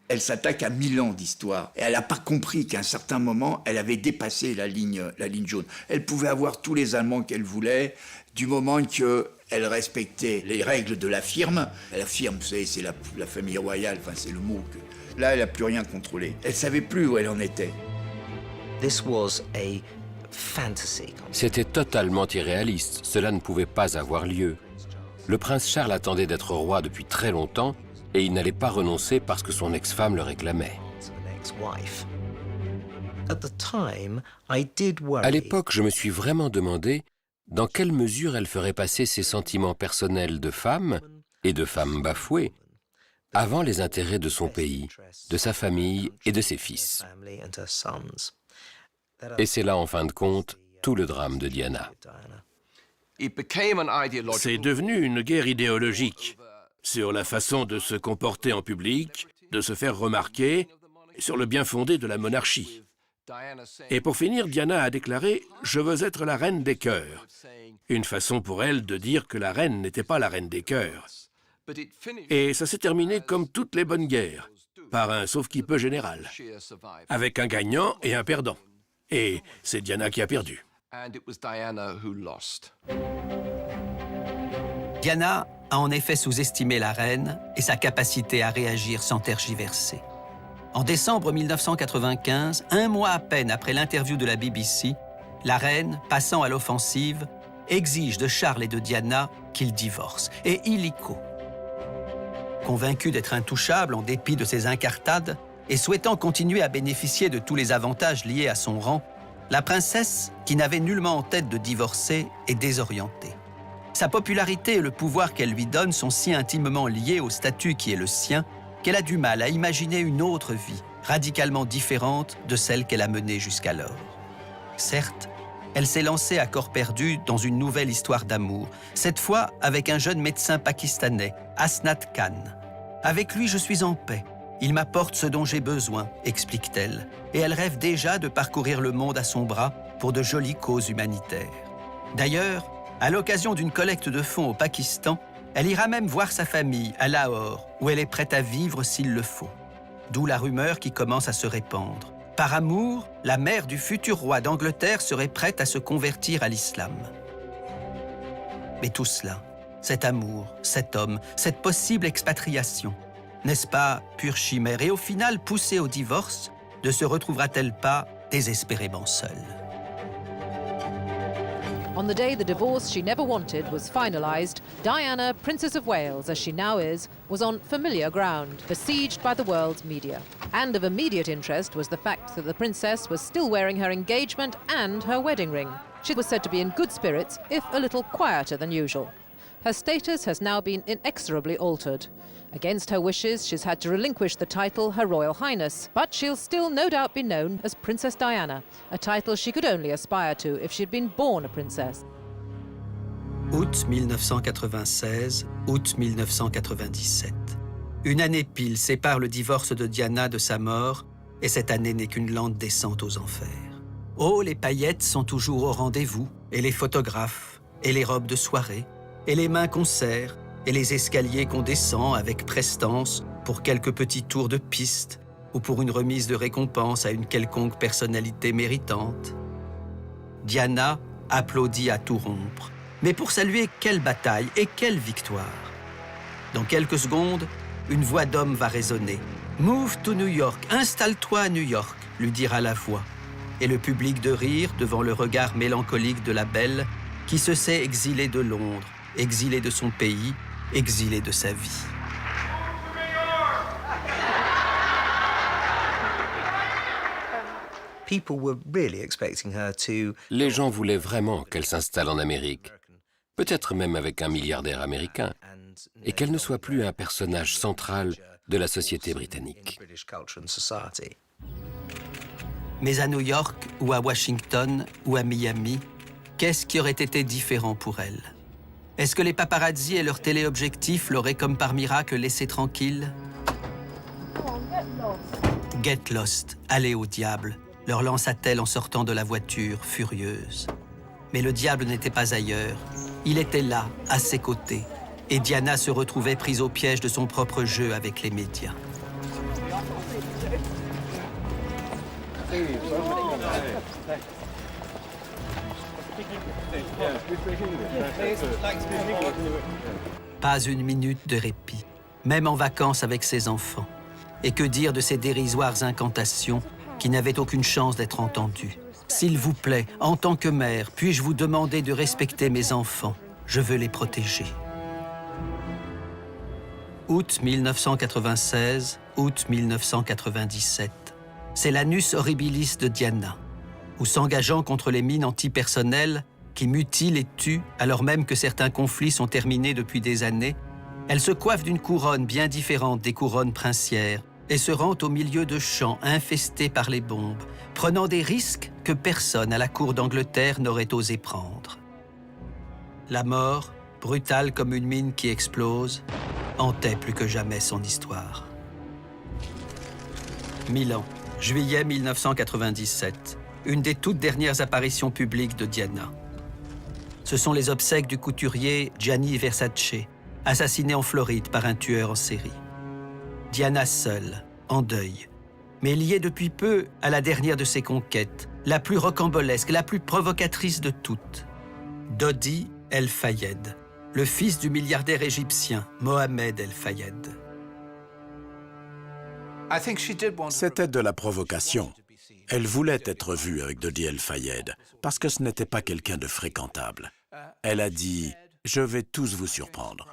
Elle s'attaque à 1000 ans d'histoire. Et elle n'a pas compris qu'à un certain moment, elle avait dépassé la ligne jaune. Elle pouvait avoir tous les Allemands qu'elle voulait, du moment qu'elle respectait les règles de la firme. La firme, vous savez, c'est la famille royale, enfin, c'est le mot que... Là, elle n'a plus rien contrôlé. Elle ne savait plus où elle en était. C'était totalement irréaliste. Cela ne pouvait pas avoir lieu. Le prince Charles attendait d'être roi depuis très longtemps et il n'allait pas renoncer parce que son ex-femme le réclamait. À l'époque, je me suis vraiment demandé dans quelle mesure elle ferait passer ses sentiments personnels de femme et de femme bafouée avant les intérêts de son pays, de sa famille et de ses fils. Et c'est là, en fin de compte, tout le drame de Diana. C'est devenu une guerre idéologique sur la façon de se comporter en public, de se faire remarquer, sur le bien fondé de la monarchie. Et pour finir, Diana a déclaré « Je veux être la reine des cœurs ». Une façon pour elle de dire que la reine n'était pas la reine des cœurs. Et ça s'est terminé comme toutes les bonnes guerres, par un sauf-qui-peut général, avec un gagnant et un perdant. Et c'est Diana qui a perdu. Diana a en effet sous-estimé la reine et sa capacité à réagir sans tergiverser. En décembre 1995, un mois à peine après l'interview de la BBC, la reine, passant à l'offensive, exige de Charles et de Diana qu'ils divorcent, et illico. Convaincue d'être intouchable en dépit de ses incartades et souhaitant continuer à bénéficier de tous les avantages liés à son rang, la princesse, qui n'avait nullement en tête de divorcer, est désorientée. Sa popularité et le pouvoir qu'elle lui donne sont si intimement liés au statut qui est le sien qu'elle a du mal à imaginer une autre vie, radicalement différente de celle qu'elle a menée jusqu'alors. Certes, elle s'est lancée à corps perdu dans une nouvelle histoire d'amour, cette fois avec un jeune médecin pakistanais, Asnat Khan. « Avec lui, je suis en paix. Il m'apporte ce dont j'ai besoin », explique-t-elle, et elle rêve déjà de parcourir le monde à son bras pour de jolies causes humanitaires. D'ailleurs, à l'occasion d'une collecte de fonds au Pakistan, elle ira même voir sa famille à Lahore, où elle est prête à vivre s'il le faut. D'où la rumeur qui commence à se répandre. Par amour, la mère du futur roi d'Angleterre serait prête à se convertir à l'islam. Mais tout cela, cet amour, cet homme, cette possible expatriation, n'est-ce pas pure chimère? Et au final, poussée au divorce, ne se retrouvera-t-elle pas désespérément seule? On the day the divorce she never wanted was finalised, Diana, Princess of Wales as she now is, was on familiar ground, besieged by the world's media. And of immediate interest was the fact that the princess was still wearing her engagement and her wedding ring. She was said to be in good spirits, if a little quieter than usual. Her status has now been inexorably altered. Against her wishes, she's had to relinquish the title Her Royal Highness, but she'll still no doubt be known as Princess Diana, a title she could only aspire to if she'd been born a princess. Août 1996, août 1997. Une année pile sépare le divorce de Diana de sa mort, et cette année n'est qu'une lente descente aux enfers. Oh, les paillettes sont toujours au rendez-vous, et les photographes, et les robes de soirée, et les mains qu'on serre, et les escaliers qu'on descend avec prestance pour quelques petits tours de piste ou pour une remise de récompense à une quelconque personnalité méritante. Diana applaudit à tout rompre. Mais pour saluer quelle bataille et quelle victoire! Dans quelques secondes, une voix d'homme va résonner. « Move to New York, installe-toi à New York », lui dira la voix. Et le public de rire devant le regard mélancolique de la belle qui se sait exilée de Londres, exilée de son pays, exilée de sa vie. Les gens voulaient vraiment qu'elle s'installe en Amérique, peut-être même avec un milliardaire américain, et qu'elle ne soit plus un personnage central de la société britannique. Mais à New York, ou à Washington, ou à Miami, qu'est-ce qui aurait été différent pour elle? Est-ce que les paparazzis et leurs téléobjectifs l'auraient comme par miracle laissée tranquille? Get lost, allez au diable, leur lança-t-elle en sortant de la voiture, furieuse. Mais le diable n'était pas ailleurs. Il était là, à ses côtés. Et Diana se retrouvait prise au piège de son propre jeu avec les médias. Pas une minute de répit, même en vacances avec ses enfants. Et que dire de ces dérisoires incantations qui n'avaient aucune chance d'être entendues? S'il vous plaît, en tant que mère, puis-je vous demander de respecter mes enfants? Je veux les protéger. Août 1996, août 1997. C'est l'annus horribilis de Diana, où s'engageant contre les mines antipersonnelles qui mutilent et tuent, alors même que certains conflits sont terminés depuis des années, elle se coiffe d'une couronne bien différente des couronnes princières et se rend au milieu de champs infestés par les bombes, prenant des risques que personne à la cour d'Angleterre n'aurait osé prendre. La mort, brutale comme une mine qui explose, hantait plus que jamais son histoire. Milan, juillet 1997, une des toutes dernières apparitions publiques de Diana. Ce sont les obsèques du couturier Gianni Versace, assassiné en Floride par un tueur en série. Diana seule, en deuil, mais liée depuis peu à la dernière de ses conquêtes, la plus rocambolesque, la plus provocatrice de toutes. Dodi El Fayed, le fils du milliardaire égyptien Mohamed El Fayed. C'était de la provocation. Elle voulait être vue avec Dodi El Fayed, parce que ce n'était pas quelqu'un de fréquentable. Elle a dit « Je vais tous vous surprendre ».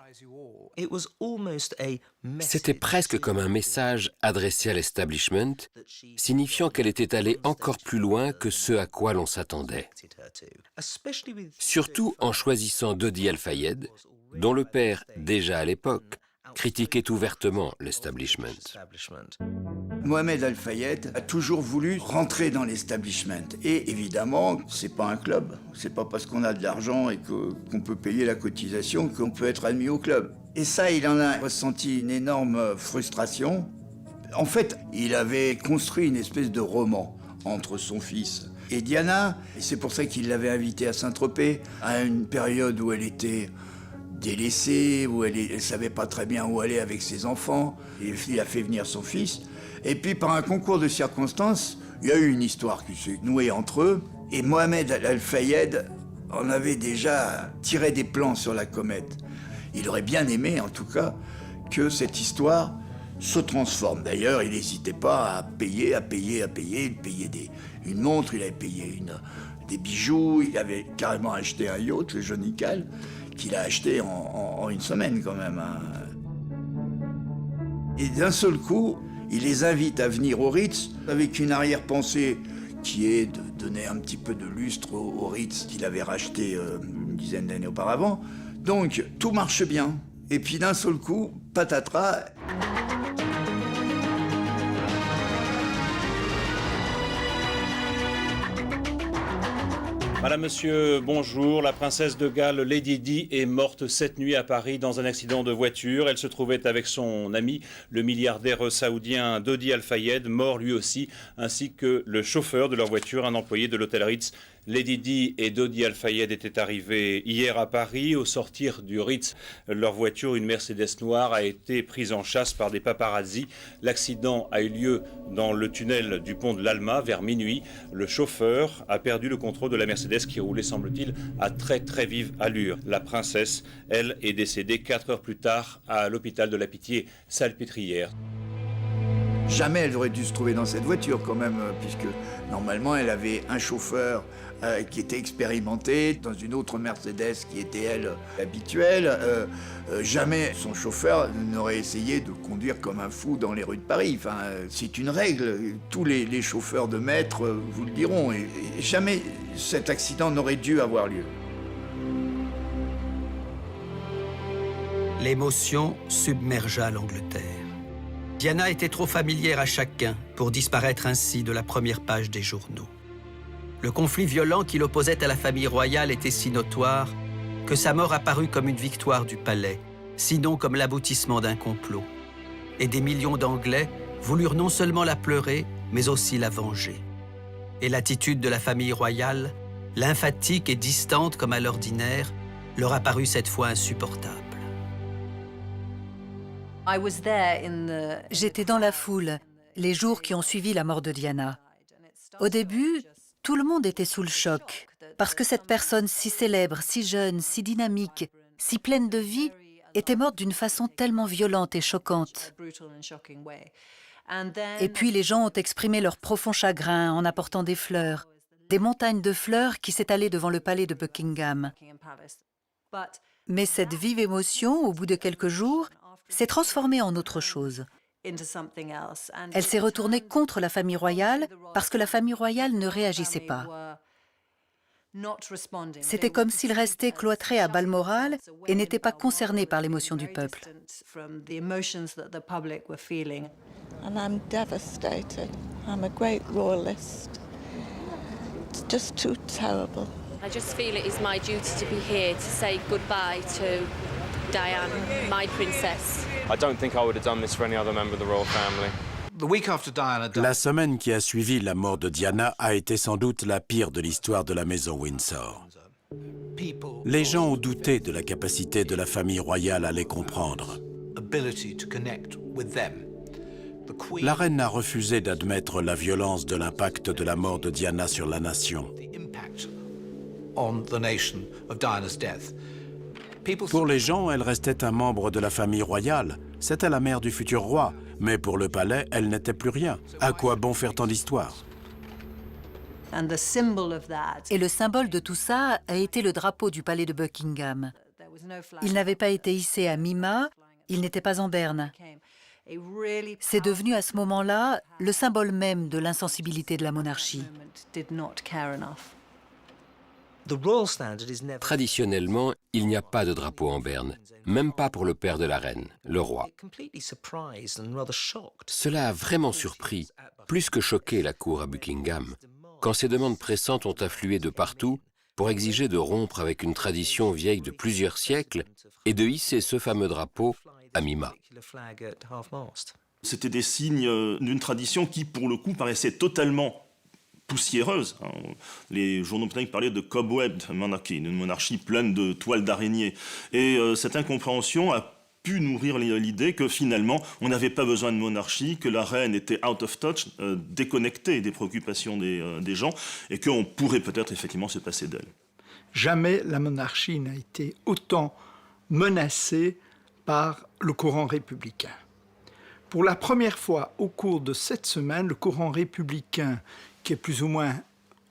C'était presque comme un message adressé à l'establishment, signifiant qu'elle était allée encore plus loin que ce à quoi l'on s'attendait. Surtout en choisissant Dodi El Fayed, dont le père, déjà à l'époque, critiquait ouvertement l'establishment. Mohamed El Fayed a toujours voulu rentrer dans l'establishment. Et évidemment, c'est pas un club. C'est pas parce qu'on a de l'argent et qu'on peut payer la cotisation qu'on peut être admis au club. Et ça, il en a ressenti une énorme frustration. En fait, il avait construit une espèce de roman entre son fils et Diana. Et c'est pour ça qu'il l'avait invitée à Saint-Tropez, à une période où elle était délaissée, où elle ne savait pas très bien où aller avec ses enfants. Et il a fait venir son fils. Et puis, par un concours de circonstances, il y a eu une histoire qui s'est nouée entre eux. Et Mohamed El Fayed en avait déjà tiré des plans sur la comète. Il aurait bien aimé, en tout cas, que cette histoire se transforme. D'ailleurs, il n'hésitait pas à payer. Il payait une montre, il avait payé des bijoux, il avait carrément acheté un yacht, le Jonical, qu'il a acheté en une semaine quand même. Et d'un seul coup, il les invite à venir au Ritz avec une arrière-pensée qui est de donner un petit peu de lustre au Ritz qu'il avait racheté une dizaine d'années auparavant. Donc, tout marche bien. Et puis d'un seul coup, patatras. Madame, monsieur, bonjour. La princesse de Galles, Lady Di, est morte cette nuit à Paris dans un accident de voiture. Elle se trouvait avec son ami, le milliardaire saoudien Dodi El Fayed, mort lui aussi, ainsi que le chauffeur de leur voiture, un employé de l'hôtel Ritz, Lady Di et Dodi Al-Fayed étaient arrivés hier à Paris. Au sortir du Ritz, leur voiture, une Mercedes noire, a été prise en chasse par des paparazzis. L'accident a eu lieu dans le tunnel du pont de l'Alma vers minuit. Le chauffeur a perdu le contrôle de la Mercedes qui roulait, semble-t-il, à très très vive allure. La princesse, elle, est décédée 4 heures plus tard à l'hôpital de la Pitié-Salpêtrière. Jamais elle aurait dû se trouver dans cette voiture quand même, puisque normalement elle avait un chauffeur qui était expérimenté, dans une autre Mercedes qui était elle habituelle. Jamais son chauffeur n'aurait essayé de conduire comme un fou dans les rues de Paris. Enfin, c'est une règle, tous les chauffeurs de maître vous le diront, et jamais cet accident n'aurait dû avoir lieu. L'émotion submergea l'Angleterre. Diana était trop familière à chacun pour disparaître ainsi de la première page des journaux. Le conflit violent qui l'opposait à la famille royale était si notoire que sa mort apparut comme une victoire du palais, sinon comme l'aboutissement d'un complot. Et des millions d'Anglais voulurent non seulement la pleurer, mais aussi la venger. Et l'attitude de la famille royale, lymphatique et distante comme à l'ordinaire, leur apparut cette fois insupportable. J'étais dans la foule les jours qui ont suivi la mort de Diana. Au début, tout le monde était sous le choc, parce que cette personne si célèbre, si jeune, si dynamique, si pleine de vie, était morte d'une façon tellement violente et choquante. Et puis les gens ont exprimé leur profond chagrin en apportant des fleurs, des montagnes de fleurs qui s'étalaient devant le palais de Buckingham. Mais cette vive émotion, au bout de quelques jours, s'est transformée en autre chose. Elle s'est retournée contre la famille royale parce que la famille royale ne réagissait pas. C'était comme s'ils restaient cloîtrés à Balmoral et n'étaient pas concernés par l'émotion du peuple. And I'm devastated. I'm a great royalist. It's just too terrible. I just feel it is my duty to be here to say goodbye to Diane, my princess. I don't think I would have done this for any other member of the royal family. La semaine qui a suivi la mort de Diana a été sans doute la pire de l'histoire de la maison Windsor. Les gens ont douté de la capacité de la famille royale à les comprendre. La reine a refusé d'admettre la violence de l'impact de la mort de Diana sur la nation. Pour les gens, elle restait un membre de la famille royale. C'était la mère du futur roi. Mais pour le palais, elle n'était plus rien. À quoi bon faire tant d'histoires? Et le symbole de tout ça a été le drapeau du palais de Buckingham. Il n'avait pas été hissé à mi-mât, il n'était pas en berne. C'est devenu à ce moment-là le symbole même de l'insensibilité de la monarchie. Traditionnellement, il n'y a pas de drapeau en berne, même pas pour le père de la reine, le roi. Cela a vraiment surpris, plus que choqué la cour à Buckingham, quand ces demandes pressantes ont afflué de partout pour exiger de rompre avec une tradition vieille de plusieurs siècles et de hisser ce fameux drapeau à mi-mât. C'était des signes d'une tradition qui, pour le coup, paraissait totalement poussiéreuse. Les journaux britanniques parlaient de cobweb monarchy, une monarchie pleine de toiles d'araignée. Et cette incompréhension a pu nourrir l'idée que finalement, on n'avait pas besoin de monarchie, que la reine était out of touch, déconnectée des préoccupations des gens, et qu'on pourrait peut-être effectivement se passer d'elle. Jamais la monarchie n'a été autant menacée par le courant républicain. Pour la première fois au cours de cette semaine, le courant républicain, qui est plus ou moins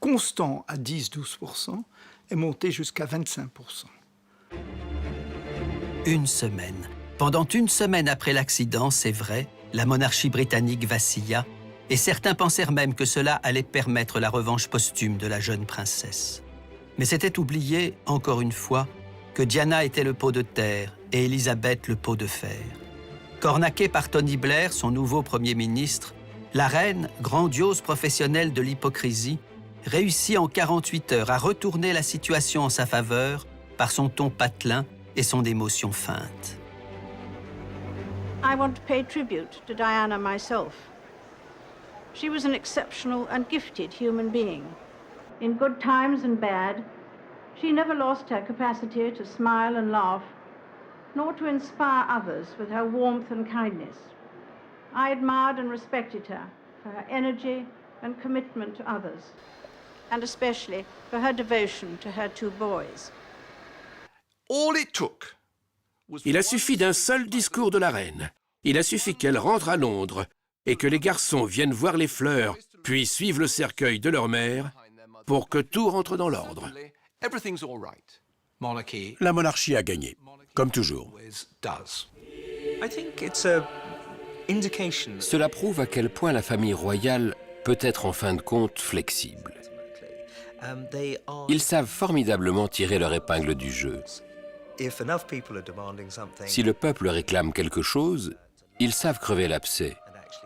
constant à 10-12%, est monté jusqu'à 25%. Une semaine. Pendant une semaine après l'accident, c'est vrai, la monarchie britannique vacilla, et certains pensèrent même que cela allait permettre la revanche posthume de la jeune princesse. Mais c'était oublié, encore une fois, que Diana était le pot de terre et Élisabeth le pot de fer. Cornaquée par Tony Blair, son nouveau Premier ministre, la reine, grandiose professionnelle de l'hypocrisie, réussit en 48 heures à retourner la situation en sa faveur par son ton patelin et son émotion feinte. I want to pay tribute to Diana myself. She was an exceptional and gifted human being. In good times and bad, she never lost her capacity to smile and laugh, nor to inspire others with her warmth and kindness. I admired and respected her for her energy and commitment to others, and especially for her devotion to her 2 boys. Il a suffi d'un seul discours de la reine. Il a suffi qu'elle rentre à Londres et que les garçons viennent voir les fleurs, puis suivent le cercueil de leur mère, pour que tout rentre dans l'ordre. La monarchie a gagné, comme toujours. Cela prouve à quel point la famille royale peut être en fin de compte flexible. Ils savent formidablement tirer leur épingle du jeu. Si le peuple réclame quelque chose, ils savent crever l'abcès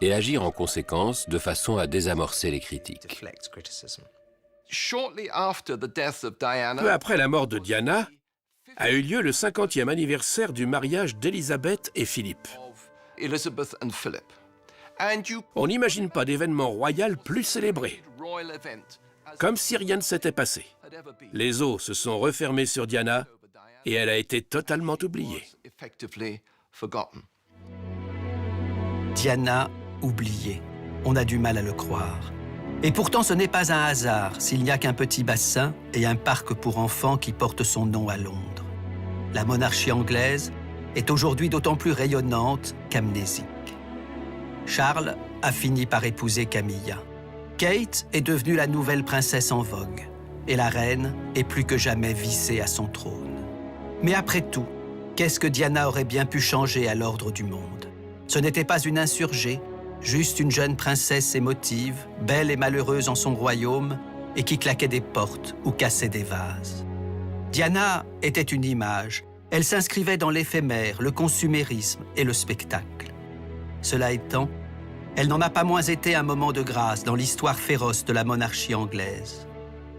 et agir en conséquence de façon à désamorcer les critiques. Peu après la mort de Diana, a eu lieu le 50e anniversaire du mariage d'Élisabeth et Philippe. On n'imagine pas d'événement royal plus célébré, comme si rien ne s'était passé. Les eaux se sont refermées sur Diana et elle a été totalement oubliée. Diana oubliée. On a du mal à le croire. Et pourtant, ce n'est pas un hasard s'il n'y a qu'un petit bassin et un parc pour enfants qui portent son nom à Londres. La monarchie anglaise est aujourd'hui d'autant plus rayonnante qu'amnésique. Charles a fini par épouser Camilla. Kate est devenue la nouvelle princesse en vogue. Et la reine est plus que jamais vissée à son trône. Mais après tout, qu'est-ce que Diana aurait bien pu changer à l'ordre du monde? Ce n'était pas une insurgée, juste une jeune princesse émotive, belle et malheureuse en son royaume, et qui claquait des portes ou cassait des vases. Diana était une image. Elle s'inscrivait dans l'éphémère, le consumérisme et le spectacle. Cela étant, elle n'en a pas moins été un moment de grâce dans l'histoire féroce de la monarchie anglaise.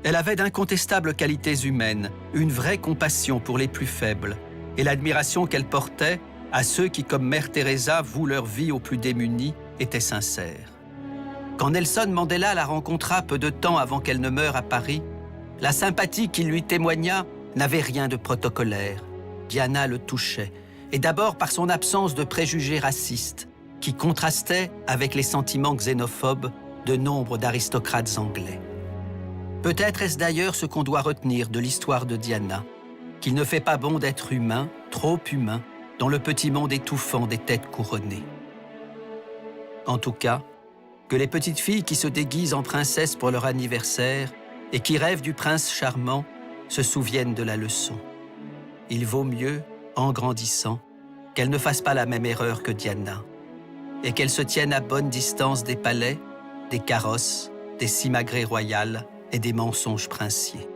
Elle avait d'incontestables qualités humaines, une vraie compassion pour les plus faibles, et l'admiration qu'elle portait à ceux qui, comme Mère Teresa, vouent leur vie aux plus démunis, était sincère. Quand Nelson Mandela la rencontra peu de temps avant qu'elle ne meure à Paris, la sympathie qu'il lui témoigna n'avait rien de protocolaire. Diana le touchait, et d'abord par son absence de préjugés racistes, qui contrastait avec les sentiments xénophobes de nombre d'aristocrates anglais. Peut-être est-ce d'ailleurs ce qu'on doit retenir de l'histoire de Diana, qu'il ne fait pas bon d'être humain, trop humain, dans le petit monde étouffant des têtes couronnées. En tout cas, que les petites filles qui se déguisent en princesses pour leur anniversaire et qui rêvent du prince charmant se souviennent de la leçon. Il vaut mieux, en grandissant, qu'elles ne fassent pas la même erreur que Diana et qu'elles se tiennent à bonne distance des palais, des carrosses, des simagrées royales et des mensonges princiers.